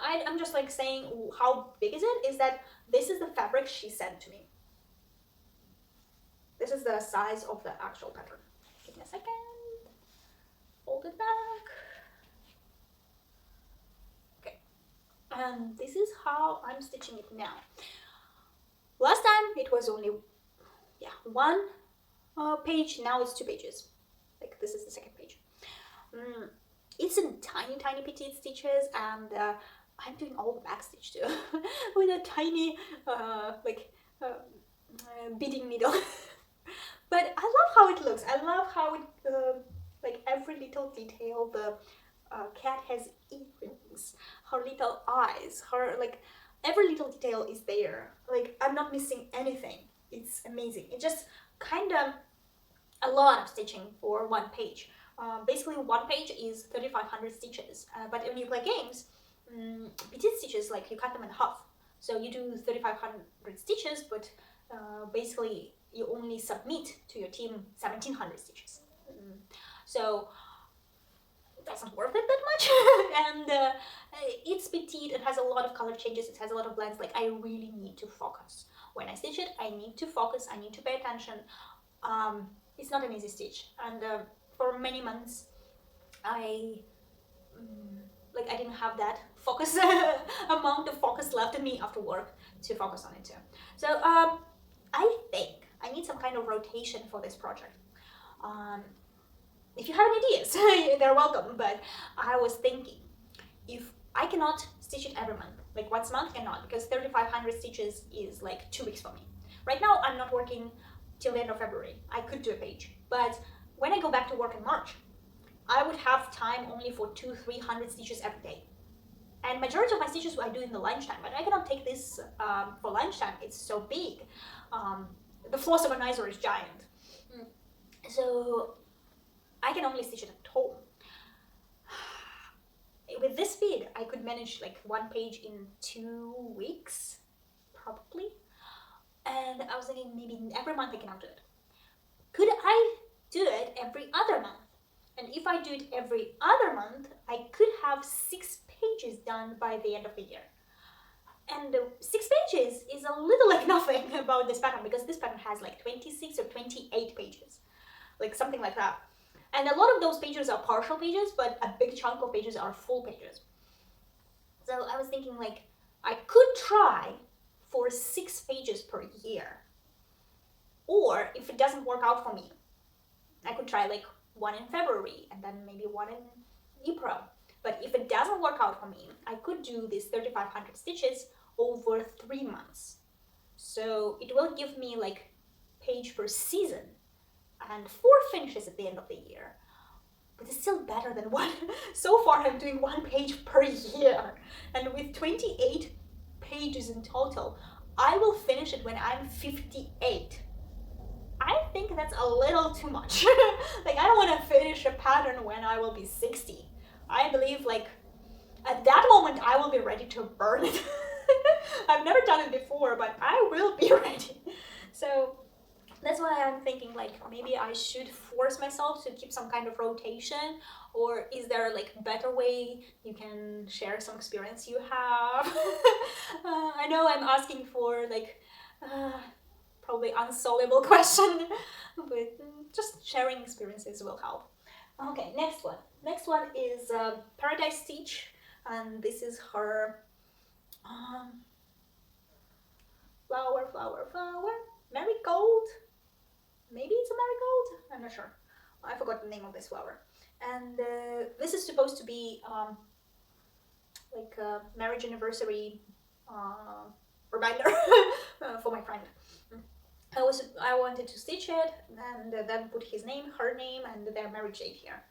I'm just like saying how big is it, is that this is the fabric she sent to me. This is the size of the actual pattern. Give me a second. Fold it back. Okay. And this is how I'm stitching it now. Last time it was only one page, now it's 2 pages. Like, this is the second page. It's in tiny petite stitches, and I'm doing all the back stitch too with a tiny beading needle. But I love how it looks. I love how it like every little detail. The cat has earrings, her little eyes, her like every little detail is there. Like, I'm not missing anything. It's amazing. It's just kind of a lot of stitching for one page, Basically, one page is 3,500 stitches. But when you play games, petite stitches, like you cut them in half. So you do 3,500 stitches, but basically you only submit to your team 1,700 stitches. So it doesn't worth it that much. And it's petite, it has a lot of color changes, it has a lot of blends. Like, I really need to focus. When I stitch it, I need to focus, I need to pay attention. It's not an easy stitch. And for many months, I didn't have that focus, amount of focus left in me after work to focus on it too. So I think I need some kind of rotation for this project. If you have any ideas, they're welcome, but I was thinking, if I cannot stitch it every month, like once a month cannot, because 3,500 stitches is like 2 weeks for me. Right now, I'm not working till the end of February. I could do a page, but when I go back to work in March, I would have time only for 200-300 stitches every day. And majority of my stitches I do in the lunchtime, but I cannot take this for lunchtime. It's so big. The floss organizer is giant. So I can only stitch it at home. With this speed, I could manage like one page in 2 weeks, probably. And I was thinking maybe every month I cannot do it. Could I do it every other month? And if I do it every other month, I could have 6 pages done by the end of the year. And 6 pages is a little like nothing about this pattern, because this pattern has like 26 or 28 pages, like something like that. And a lot of those pages are partial pages, but a big chunk of pages are full pages. So I was thinking, like, I could try for 6 pages per year. Or if it doesn't work out for me, I could try like 1 in February and then maybe 1 in April. But if it doesn't work out for me, I could do these 3,500 stitches over 3 months. So it will give me like page per season and 4 finishes at the end of the year. But it's still better than 1. So far I'm doing 1 page per year. And with 28 pages in total, I will finish it when I'm 58. I think that's a little too much. Like, I don't want to finish a pattern when I will be 60. I believe, like, at that moment I will be ready to burn it. I've never done it before, but I will be ready. So that's why I'm thinking, like, maybe I should force myself to keep some kind of rotation, or is there like a better way you can share some experience you have? I know I'm asking for like probably unsolvable question, but just sharing experiences will help. Okay, next one. Next one is Paradise Stitch, and this is her flower, marigold. Maybe it's a marigold? I'm not sure. I forgot the name of this flower. And this is supposed to be like a marriage anniversary reminder for my friend. I wanted to stitch it and then put his name, her name, and their marriage date here.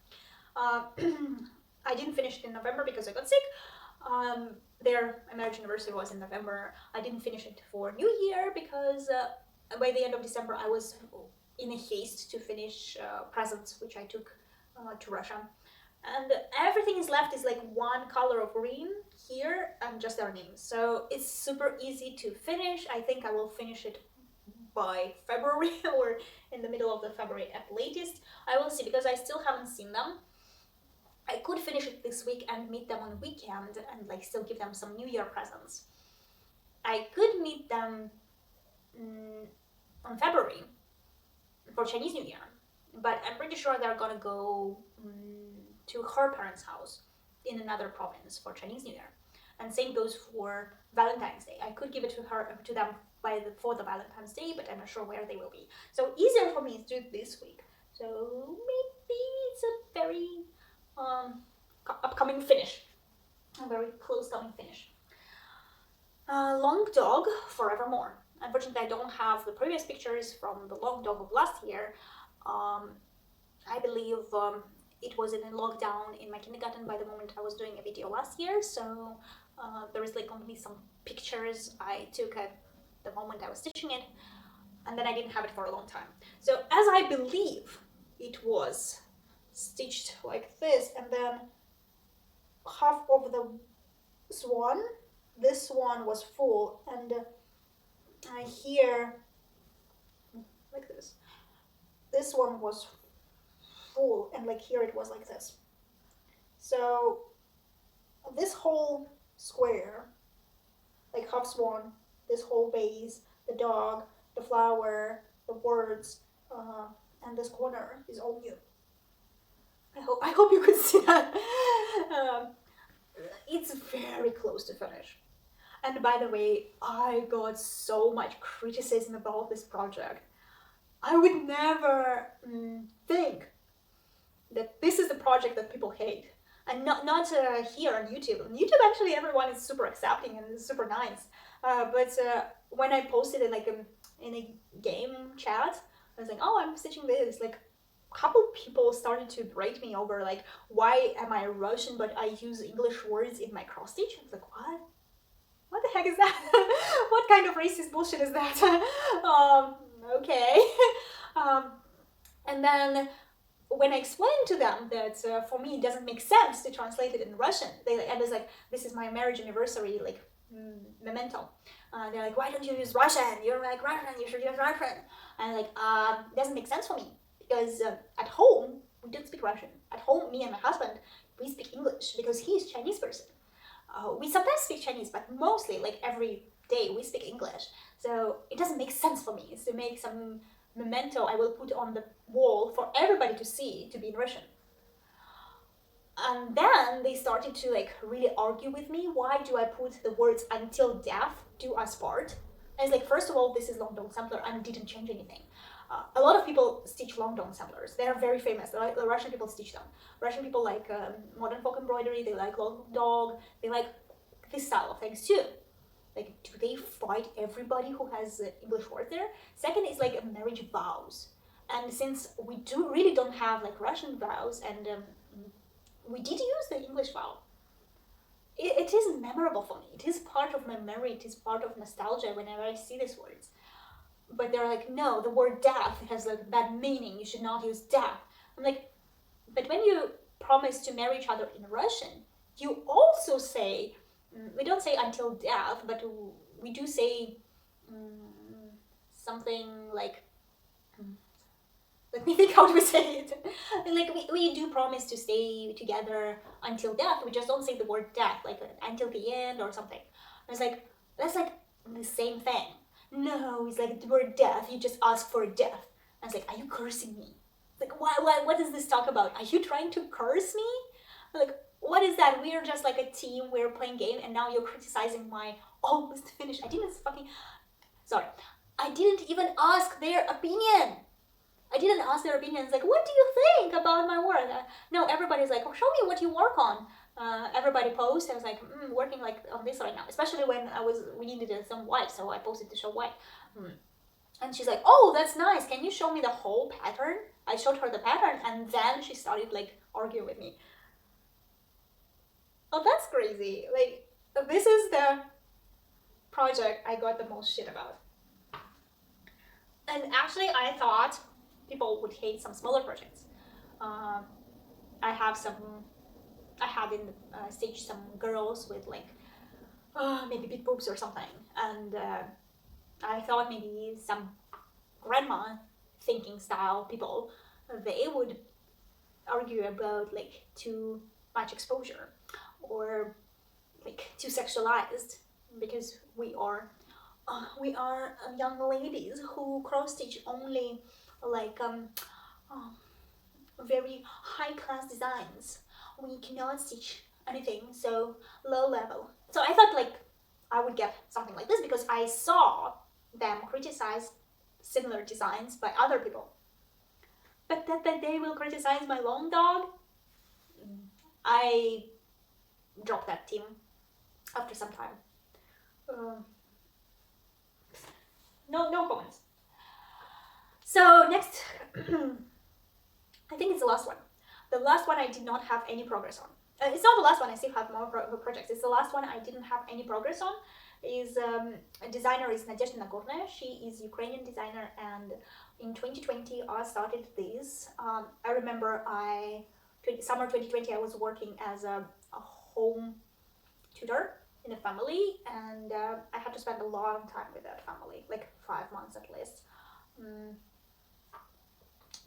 I didn't finish it in November because I got sick. Their marriage anniversary was in November. I didn't finish it for New Year because by the end of December I was in a haste to finish presents which I took to Russia. And everything is left is like one color of green here and just their names. So it's super easy to finish. I think I will finish it by February or in the middle of the February at latest. I will see, because I still haven't seen them. I could finish it this week and meet them on a weekend and like still give them some New Year presents. I could meet them on February for Chinese New Year, but I'm pretty sure they're gonna go to her parents' house in another province for Chinese New Year. And same goes for Valentine's Day. I could give it to them for the Valentine's Day, but I'm not sure where they will be. So easier for me to do it this week. So maybe it's a very upcoming finish, a very close coming finish. Long Dog Forevermore. Unfortunately, I don't have the previous pictures from the Long Dog of last year. I believe it was in a lockdown in my kindergarten by the moment I was doing a video last year, so there is like only some pictures I took at the moment I was stitching it, and then I didn't have it for a long time. So as I believe it was stitched like this, and then half of the swan, this one was full, and here, like this one was full, and like here it was like this. So this whole square, like half swan, this whole base, the dog, the flower, the words, and this corner is all new. I hope you could see that. It's very close to finish. And by the way, I got so much criticism about this project. I would never think that this is the project that people hate. And not here on YouTube. On YouTube, actually, everyone is super accepting and super nice. But when I posted it like in a game chat, I was like, oh, I'm stitching this. Like, a couple people started to berate me over like, why am I Russian but I use English words in my cross stitch? I was like, what? What the heck is that? What kind of racist bullshit is that? Okay. And then when I explained to them that for me it doesn't make sense to translate it in Russian, I was like, this is my marriage anniversary, like memento. They're like, why don't you use Russian? You're like Russian, you should use Russian. And I'm like, it doesn't make sense for me because at home we don't speak Russian. At home, me and my husband, we speak English because he's a Chinese person. We sometimes speak Chinese, but mostly, like every day, we speak English. So it doesn't make sense for me to make some memento I will put on the wall for everybody to see to be in Russian. And then they started to like really argue with me. Why do I put the words until death do us part? And it's like, first of all, this is long dong sampler and didn't change anything. A lot of people stitch long dong samplers. They are very famous. The Russian people stitch them. Russian people like modern folk embroidery. They like long dog. They like this style of things too. Like, do they fight everybody who has English words there? Second is like marriage vows. And since we really don't have like Russian vows, and we did use the English vow, it is memorable for me. It is part of my memory. It is part of nostalgia whenever I see these words. But they're like, no, the word death has like bad meaning. You should not use death. I'm like, but when you promise to marry each other in Russian, you also say, we don't say until death, but we do say something like, let me think how to say it. Like we do promise to stay together until death. We just don't say the word death, like until the end or something. I was like, that's like the same thing. No, it's like the word death. You just ask for death. I was like, are you cursing me? Like, what does this talk about? Are you trying to curse me? Like, what is that? We're just like a team. We're playing game, and now you're criticizing my almost finished. I didn't even ask their opinion. I didn't ask their opinions. Like, what do you think about my work? No, everybody's like, oh, show me what you work on. Everybody posts. I was like, working like on this right now. Especially when we needed some white, so I posted to show white. And she's like, oh, that's nice. Can you show me the whole pattern? I showed her the pattern, and then she started like arguing with me. Oh, that's crazy. Like, this is the project I got the most shit about. And actually, I thought people would hate some smaller projects. I had in the stage some girls with like maybe big boobs or something, and I thought maybe some grandma thinking style people, they would argue about like too much exposure or like too sexualized, because we are young ladies who cross stitch only like very high class designs. We cannot stitch anything so low level. So I thought like I would get something like this because I saw them criticize similar designs by other people. But that they will criticize my long dog, I dropped that team after some time. No comments. So next, I think it's the last one. The last one I did not have any progress on. It's not the last one, I still have more projects. It's the last one I didn't have any progress on. A designer is Nadezhda Nagornaya. She is Ukrainian designer, and in 2020 I started this. I remember summer 2020 I was working as a home tutor in a family, and I had to spend a long time with that family, like 5 months at least.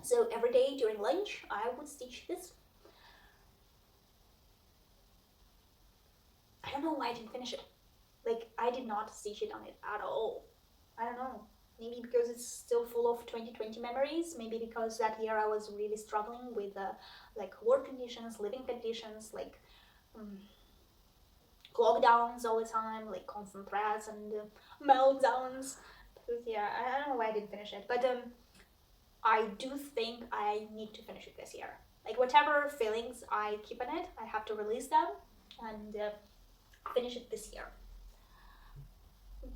So every day during lunch I would stitch this. I don't know why I didn't finish it. Like, I did not stitch it on it at all. I don't know. Maybe because it's still full of 2020 memories. Maybe because that year I was really struggling with like work conditions, living conditions, like lockdowns all the time, like constant threats and meltdowns. Yeah, I don't know why I didn't finish it, but I do think I need to finish it this year. Like, whatever feelings I keep in it, I have to release them and finish it this year.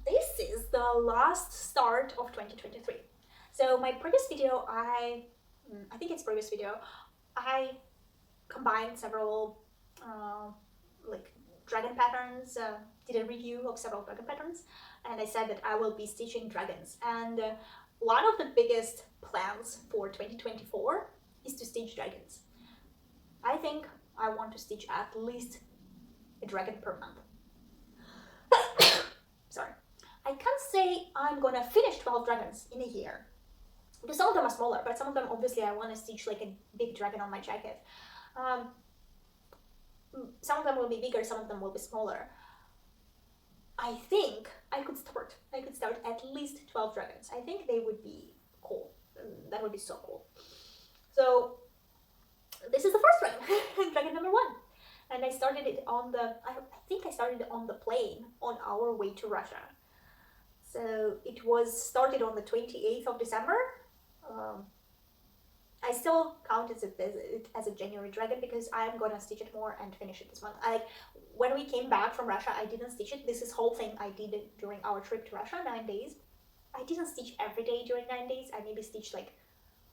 This is the last start of 2023. So my previous video, I think it's previous video, I combined several like dragon patterns, did a review of several dragon patterns, and I said that I will be stitching dragons. And one of the biggest plans for 2024 is to stitch dragons. I think I want to stitch at least a dragon per month. Sorry. I can't say I'm gonna finish 12 dragons in a year, because some of them are smaller, but some of them obviously I want to stitch like a big dragon on my jacket. Some of them will be bigger, some of them will be smaller. I think I could start at least 12 dragons. I think they would be cool. That would be so cool. So this is the first dragon, dragon number 1. And I started it on the, I think I started it on the plane on our way to Russia. So it was started on the 28th of December. I still count it as a January dragon because I'm gonna stitch it more and finish it this month. When we came back from Russia, I didn't stitch it. This is whole thing I did it during our trip to Russia, 9 days. I didn't stitch every day during 9 days. I maybe stitched like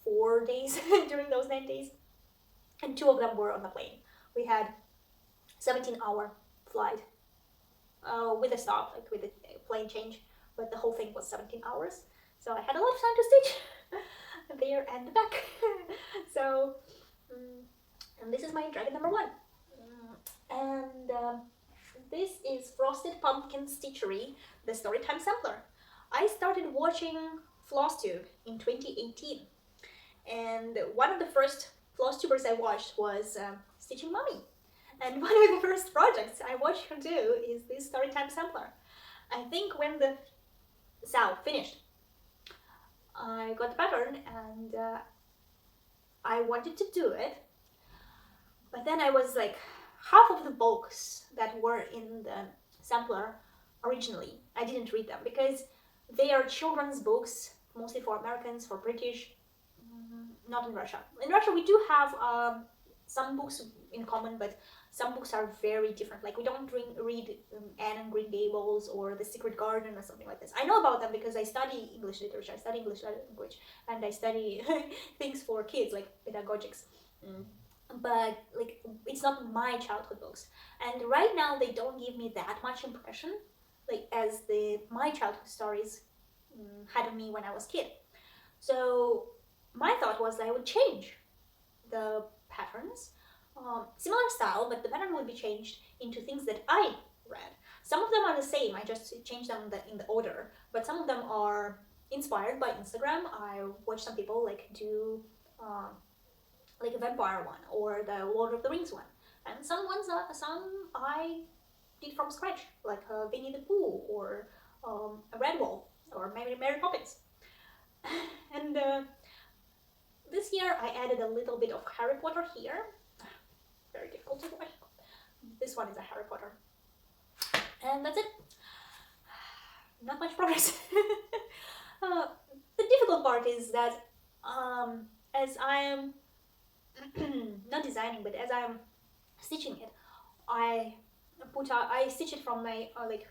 4 days during those 9 days. And 2 of them were on the plane. We had 17-hour flight with a stop, like with a plane change, but the whole thing was 17 hours. So I had a lot of time to stitch there and back. So, and this is my dragon number 1. And this is Frosted Pumpkin Stitchery, the Storytime Sampler. I started watching Flosstube in 2018. And one of the first Flosstubers I watched was Stitching Mommy. And one of the first projects I watched her do is this Storytime Sampler. I think when the Sal finished, I got the pattern and I wanted to do it, but then I was like, half of the books that were in the sampler originally, I didn't read them because they are children's books, mostly for Americans, for British, not in Russia. In Russia we do have some books in common, but some books are very different. Like, we don't read Anne and Green Gables or The Secret Garden or something like this. I know about them because I study English literature, I study English language, and I study things for kids, like pedagogics. But like, it's not my childhood books. And right now they don't give me that much impression, like as my childhood stories had on me when I was a kid. So my thought was that I would change the patterns, similar style, but the pattern would be changed into things that I read. Some of them are the same, I just changed them in the order, but some of them are inspired by Instagram. I watch some people like do like a vampire one or the Lord of the Rings one, and some I did from scratch, like Winnie the Pooh or a Red Wolf or maybe Mary Poppins. And this year I added a little bit of Harry Potter here. Very difficult to watch. This one is a Harry Potter. And that's it. Not much progress. The difficult part is that as I am not designing, but as I am stitching it, I stitch it from my like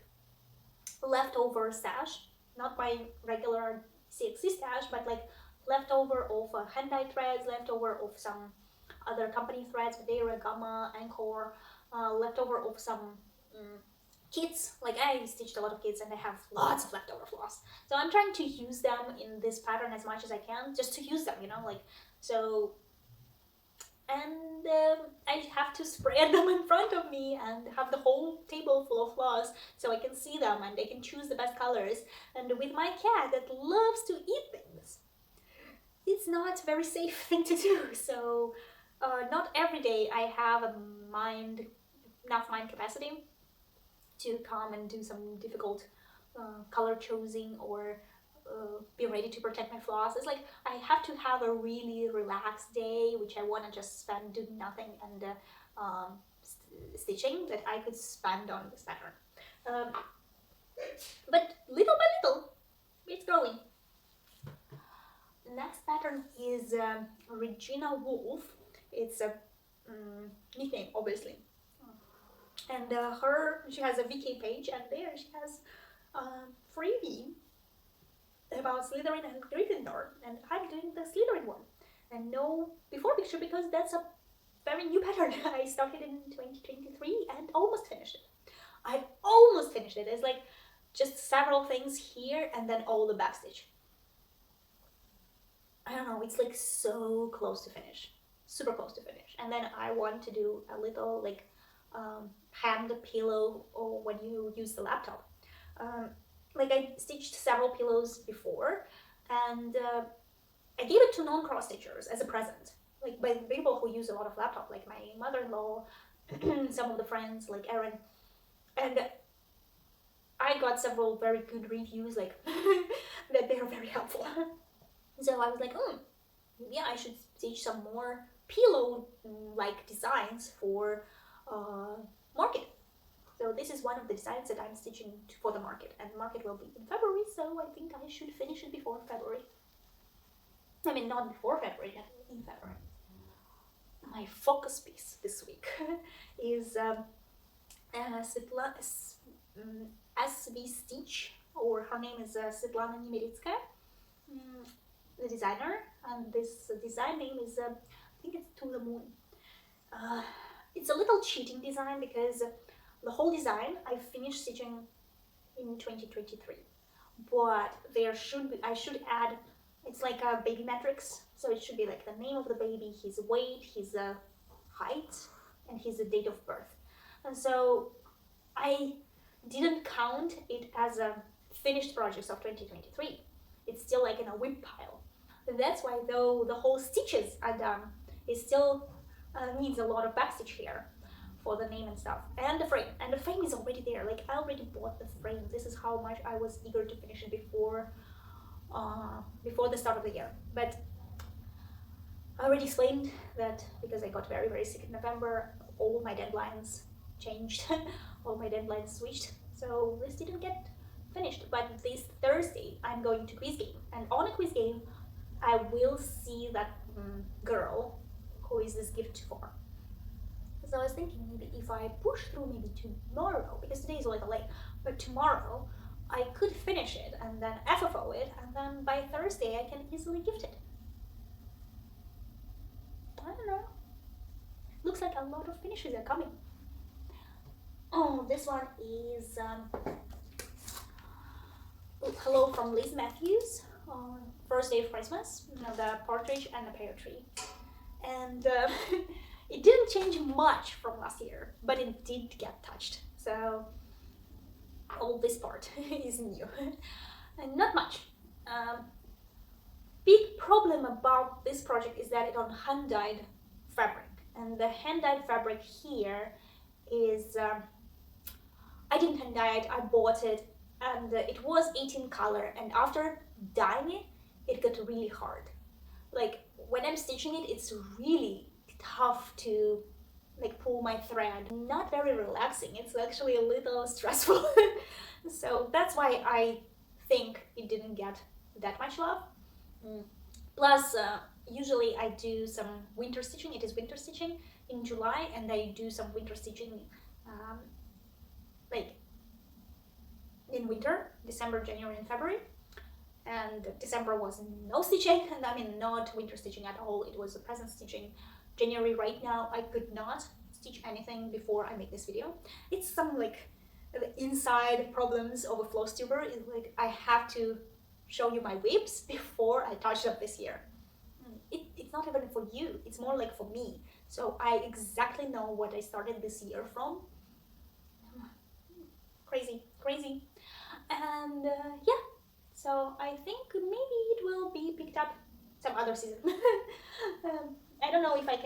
leftover stash, not my regular CXC stash, but like leftover of hand-dyed threads, leftover of some other company threads, Madeira, Gamma, Anchor, leftover of some kits, like I stitched a lot of kits and I have lots of leftover floss. So I'm trying to use them in this pattern as much as I can, just to use them, you know, like, so, and I have to spread them in front of me and have the whole table full of floss so I can see them and I can choose the best colors. And with my cat that loves to eat things, it's not a very safe thing to do. So not every day I have enough mind capacity to come and do some difficult color choosing or be ready to protect my floss. It's like I have to have a really relaxed day, which I want to just spend doing nothing and stitching, that I could spend on this pattern. But little by little, it's growing. The next pattern is Regina Wolf. It's a nickname, obviously. And she has a VK page, and there she has a freebie about Slytherin and Gryffindor, and I'm doing the Slytherin one. And no before picture because that's a very new pattern. I started in 2023 and almost finished it. I almost finished it. It's like just several things here and then all the backstitch. I don't know, it's like so close to finish, super close to finish. And then I want to do a little like hand pillow, or when you use the laptop. Like I stitched several pillows before, and I gave it to non-cross stitchers as a present, like by people who use a lot of laptop, like my mother-in-law, some of the friends like Erin, and I got several very good reviews, like that they're very helpful. So I was like, maybe I should stitch some more pillow like designs for market. So this is one of the designs that I'm stitching for the market, and the market will be in February, so I think I should finish it before February. I mean, not before February, in February. My focus piece this week is SV Stitch, or her name is Svetlana Nemeritskaya, the designer, and this design name is, I think it's To the Moon. It's a little cheating design because the whole design I finished stitching in 2023, but I should add, it's like a baby matrix, so it should be like the name of the baby, his weight, his height, and his date of birth. And so I didn't count it as a finished project of 2023. It's still like in a WIP pile. That's why, though the whole stitches are done, it still needs a lot of backstitch here for the name and stuff, and the frame is already there. Like I already bought the frame. This is how much I was eager to finish it before the start of the year. But I already explained that because I got very, very sick in November, all my deadlines changed, all my deadlines switched, so this didn't get finished. But this Thursday I'm going to quiz game, and on a quiz game I will see that girl who is this gift for. So I was thinking maybe if I push through maybe tomorrow, because today is a little late, but tomorrow I could finish it and then FFO it, and then by Thursday I can easily gift it. I don't know. Looks like a lot of finishes are coming. Oh, this one is Hello from Liz Matthews, first day of Christmas, the partridge and the pear tree. And it didn't change much from last year, but it did get touched. So all this part is new, and not much. Big problem about this project is that it's on hand-dyed fabric, and the hand-dyed fabric here is I didn't hand dye it, I bought it, and it was 18 color, and after dyeing it, it got really hard. Like when I'm stitching it, it's really tough to like pull my thread. Not very relaxing, it's actually a little stressful. So that's why I think it didn't get that much love. Plus usually I do some winter stitching. It is winter stitching in July, and I do some winter stitching like in winter, December, January and February. And December was no stitching, and I mean not winter stitching at all, it was a present stitching. January right now I could not stitch anything before I make this video. It's some like the inside problems of a Flosstuber is like I have to show you my WIPs before I touch them this year. It's not even for you, it's more like for me. So I exactly know what I started this year from. Crazy, crazy. And yeah, so I think maybe it will be picked up some other season. I don't know if I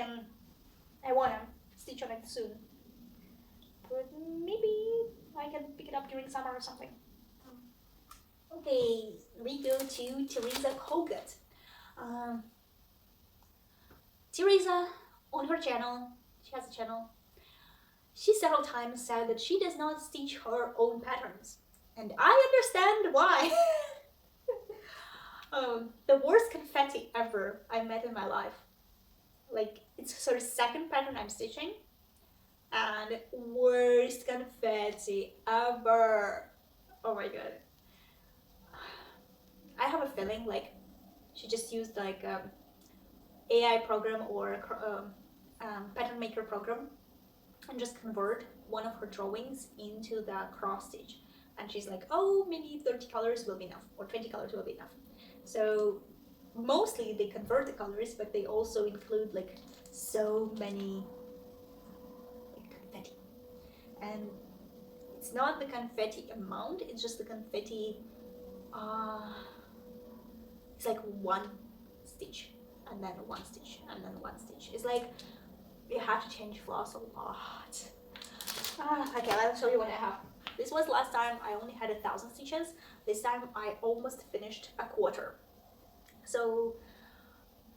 wanna stitch on it soon, but maybe I can pick it up during summer or something. Okay, we go to Teresa Kogut. Teresa, on her channel, she has a channel, she several times said that she does not stitch her own patterns. And I understand why. The worst confetti ever I met in my life. Like, it's her second pattern I'm stitching, and worst confetti ever. Oh my god. I have a feeling like she just used like AI program or pattern maker program and just convert one of her drawings into the cross stitch. And she's like, oh, maybe 30 colors will be enough, or 20 colors will be enough. So mostly they convert the colors, but they also include like so many like confetti. And it's not the confetti amount, it's just the confetti, it's like one stitch, and then one stitch, and then one stitch. It's like you have to change floss a lot. Okay, let's show you what I have. This was last time I only had 1,000 stitches. This time I almost finished a quarter. So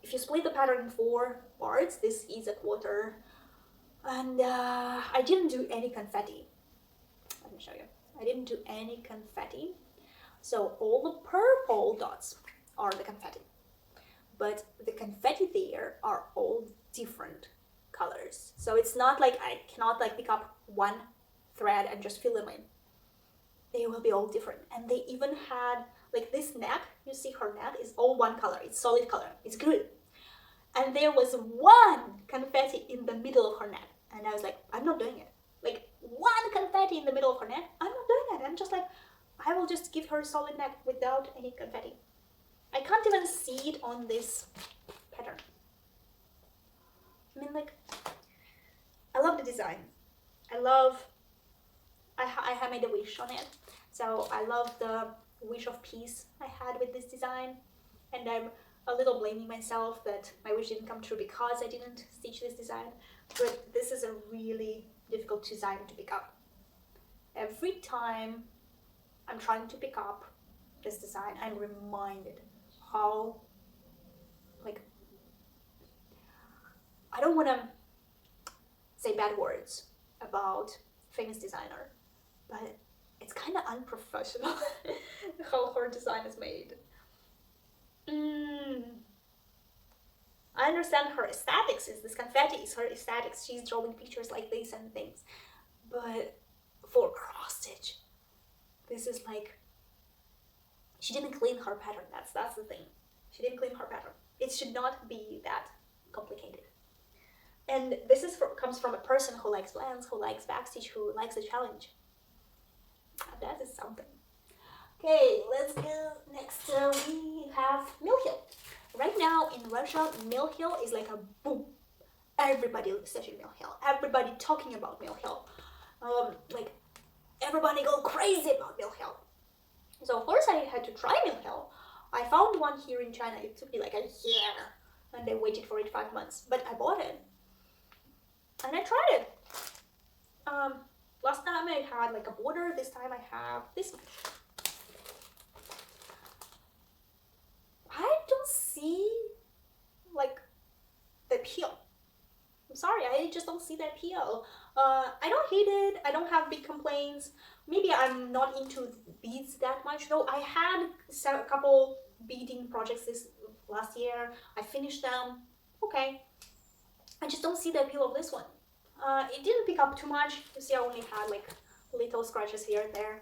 if you split the pattern in 4 parts, this is a quarter. And I didn't do any confetti. Let me show you. I didn't do any confetti. So all the purple dots are the confetti. But the confetti there are all different colors. So it's not like I cannot like pick up one thread and just fill them in. They will be all different. And they even had like this neck, you see her neck is all one color, it's solid color, it's good. And there was one confetti in the middle of her neck, and I was like, I'm not doing it. Like one confetti in the middle of her neck, I'm not doing it. I'm just like, I will just give her a solid neck without any confetti. I can't even see it on this pattern. I mean, like, I love the design. I have made a wish on it. So I love the wish of peace I had with this design. And I'm a little blaming myself that my wish didn't come true because I didn't stitch this design. But this is a really difficult design to pick up. Every time I'm trying to pick up this design, I'm reminded how, like, I don't want to say bad words about famous designer, but it's kind of unprofessional how her design is made. I understand her aesthetics is this confetti is her aesthetics. She's drawing pictures like this and things, but for cross stitch, this is like, she didn't clean her pattern. That's the thing. She didn't clean her pattern. It should not be that complicated. And this is comes from a person who likes blends, who likes backstitch, who likes a challenge. That is something. Okay, let's go next. We have Mill Hill. Right now in Russia, Mill Hill is like a boom. Everybody stitching Mill Hill. Everybody talking about Mill Hill. Like everybody go crazy about Mill Hill. So of course I had to try Mill Hill. I found one here in China. It took me like a year, and I waited for it 5 months. But I bought it, and I tried it. Last time I had like a border. This time I have this much. I don't see like the appeal. I'm sorry, I just don't see the appeal. I don't hate it. I don't have big complaints. Maybe I'm not into beads that much. Though I had a couple beading projects this last year. I finished them. Okay. I just don't see the appeal of this one. It didn't pick up too much. You see, I only had like little scratches here and there.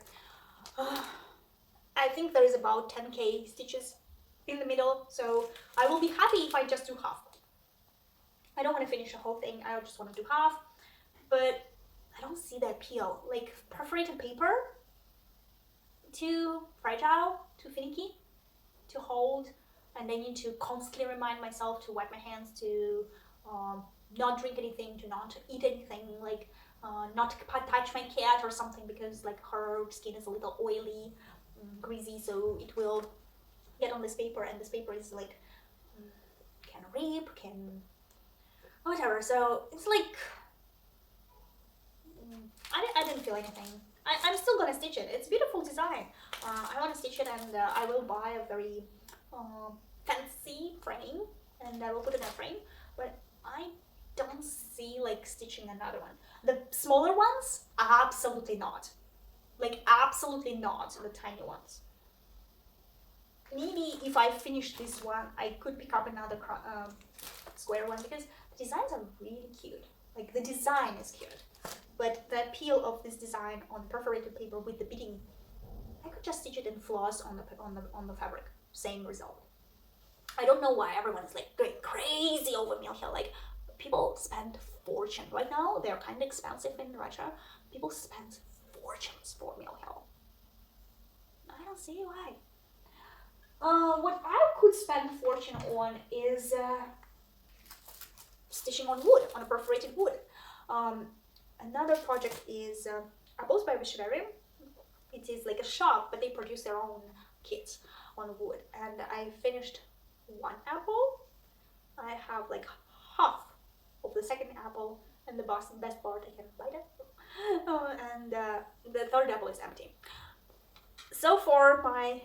I think there is about 10k stitches in the middle, so I will be happy if I just do half. I don't want to finish the whole thing. I just want to do half, but I don't see the appeal. Like perforated paper, too fragile, too finicky to hold, and I need to constantly remind myself to wipe my hands, to not drink anything, to not eat anything, like not touch my cat or something, because like her skin is a little oily, greasy, so it will get on this paper, and this paper is like can rip, can whatever. So it's like I didn't feel anything. I'm still gonna stitch it. It's a beautiful design. I want to stitch it, and I will buy a very fancy frame, and I will put it in a frame. But I don't see like stitching another one. The smaller ones, absolutely not. Like absolutely not. The tiny ones. Maybe if I finish this one, I could pick up another square one, because the designs are really cute. Like the design is cute, but the appeal of this design on perforated paper with the beading, I could just stitch it in floss on the fabric. Same result. I don't know why everyone is like going crazy over Mill Hill. Like people spend fortune right now. They're kind of expensive in Russia. People spend fortunes for Mill Hill. I don't see why. What I could spend fortune on is stitching on wood, on a perforated wood. Another project is Apples by Stitchery. It is like a shop, but they produce their own kits on wood. And I finished one apple. I have like half of the second apple, and the best part, I can bite it. And the third apple is empty. So far, my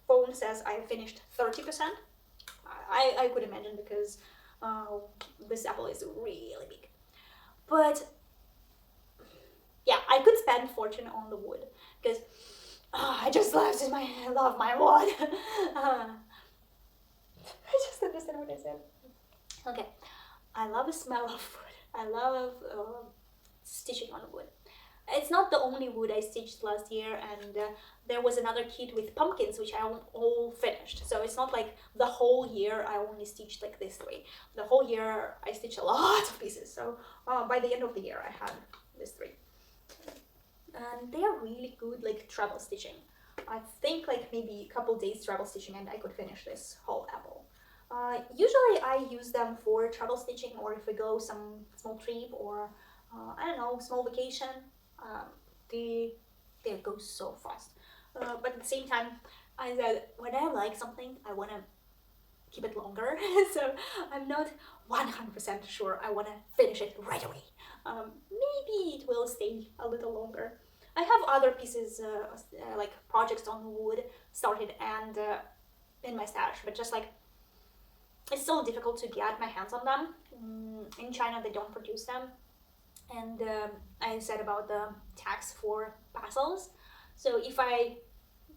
phone says I finished 30%. I could imagine, because this apple is really big. But yeah, I could spend fortune on the wood, because I just love my wood. I just understand what I said. Okay, I love the smell of wood. I love stitching on wood. It's not the only wood I stitched last year, and there was another kit with pumpkins, which I all finished. So it's not like the whole year I only stitched like this three. The whole year I stitched a lot of pieces. So by the end of the year I had this three. And they are really good like travel stitching. I think like maybe a couple days travel stitching and I could finish this whole apple. Usually I use them for travel stitching, or if we go some small trip, or I don't know, small vacation. They go so fast, but at the same time, I said when I like something, I want to keep it longer. So I'm not 100% sure I want to finish it right away. Maybe it will stay a little longer. I have other pieces, like projects on wood started and in my stash, but just like it's still difficult to get my hands on them. In China, they don't produce them. And I said about the tax for parcels. So if I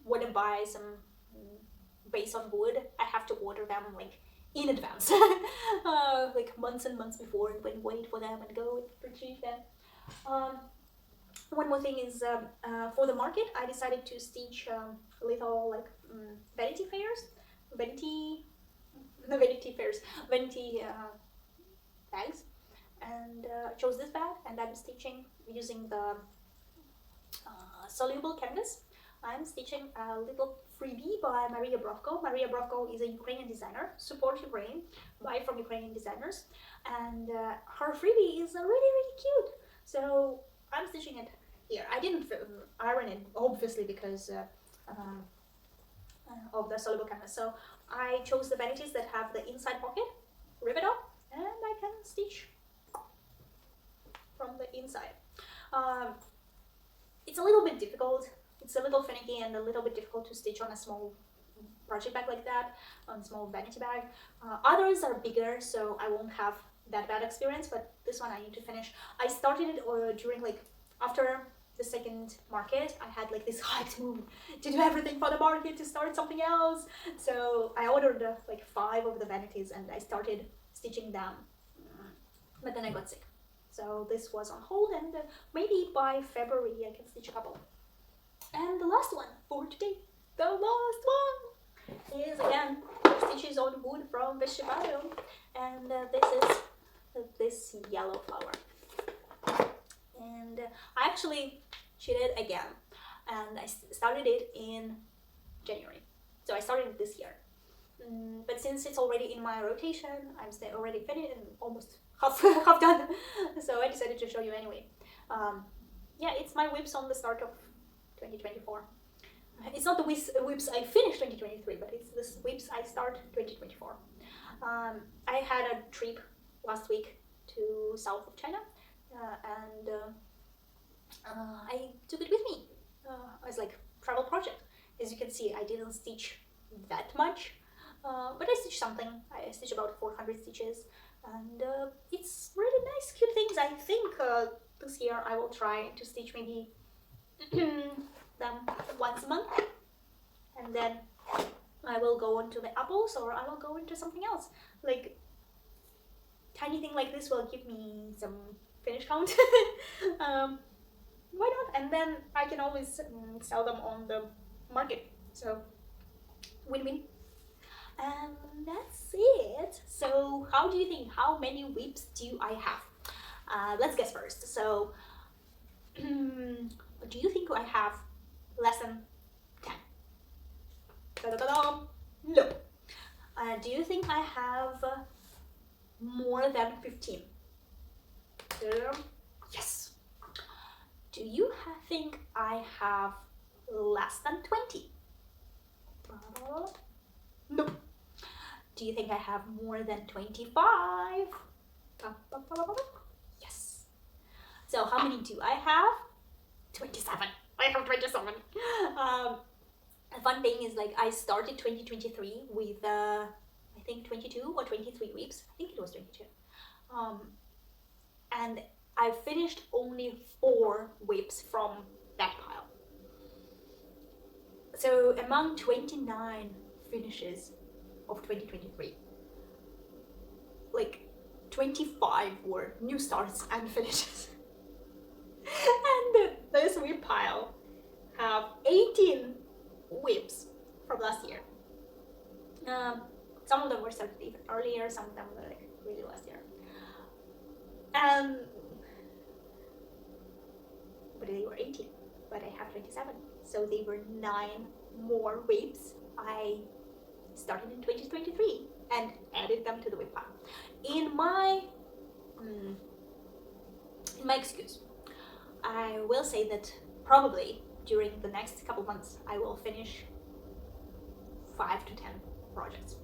want to buy some base on wood, I have to order them like in advance, like months and months before, and wait for them and go retrieve them. One more thing is for the market, I decided to stitch little like vanity bags. And chose this bag, and I'm stitching using the soluble canvas. I'm stitching a little freebie by Maria Brovko. Maria Brovko is a Ukrainian designer. Support Ukraine, buy from Ukrainian designers, and her freebie is really cute. So I'm stitching it here. I didn't iron it obviously because of the soluble canvas. So I chose the vanities that have the inside pocket, rip it up, and I can stitch from the inside. It's a little bit difficult. It's a little finicky and a little bit difficult to stitch on a small project bag like that, on a small vanity bag. Others are bigger, so I won't have that bad experience, but this one I need to finish. I started it during after the second market. I had like this hyped mood to do everything for the market, to start something else. So I ordered 5 of the vanities and I started stitching them, but then I got sick. So this was on hold, and maybe by February I can stitch a couple. And the last one for today, the last one, is again stitches on wood from Veraco, and this is this yellow flower. And and I actually cheated again, and I started it in January. So I started it this year. But since it's already in my rotation, I'm already finished and almost half done. So I decided to show you anyway. Yeah, it's my WIPs on the start of 2024. It's not the WIPs I finished 2023, but it's the WIPs I start 2024. I had a trip last week to south of China, and I took it with me as like travel project. As you can see, I didn't stitch that much, but I stitched something. I stitched about 400 stitches, and it's really nice, cute things. I think this year I will try to stitch maybe them once a month, and then I will go into the apples, or I will go into something else. Like tiny thing like this will give me some finish count. Why not? And then I can always sell them on the market. So win-win. And that's it. So how do you think? How many WIPs do I have? Let's guess first. So do you think I have less than 10? Da-da-da-da. No. Do you think I have more than 15? Yes. Do you think I have less than 20? No. Do you think I have more than 25? Yes. So how many do I have? 27. I have 27. The fun thing is, like, I started 2023 with I think 22 or 23 WIPs. I think it was 22. And I finished only 4 WIPs from that pile. So among 29 finishes of 2023, like 25 were new starts and finishes. And this WIP pile have 18 WIPs from last year. Some of them were started even earlier, some of them were like really last year. But they were 18, but I have 27. So they were 9 more WIPs I started in 2023 and added them to the WIP pile. In my excuse, I will say that probably during the next couple months I will finish 5 to 10 projects,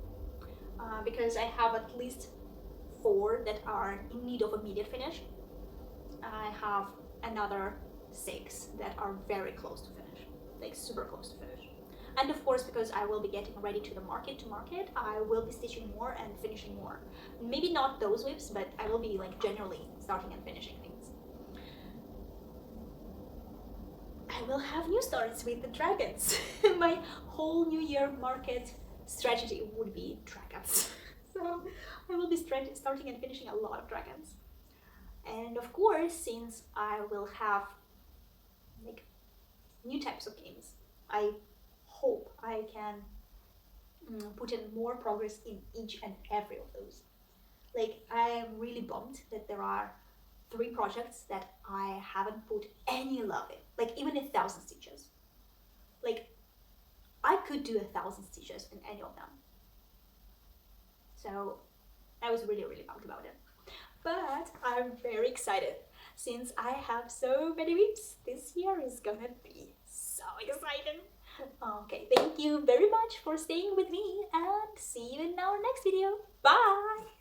because I have at least 4 that are in need of immediate finish. I have another 6 that are very close to finish, like super close to finish. And of course, because I will be getting ready to the market, I will be stitching more and finishing more. Maybe not those WIPs, but I will be like generally starting and finishing things. I will have new starts with the dragons. My whole New Year market strategy would be dragons. So I will be starting and finishing a lot of dragons. And of course, since I will have like new types of games, I hope I can put in more progress in each and every of those. Like, I am really bummed that there are 3 projects that I haven't put any love in, like even 1,000 stitches. Like, I could do 1,000 stitches in any of them. So I was really bummed about it. But I'm very excited since I have so many WIPs. This year is gonna be so exciting. Okay, thank you very much for staying with me, and see you in our next video. Bye!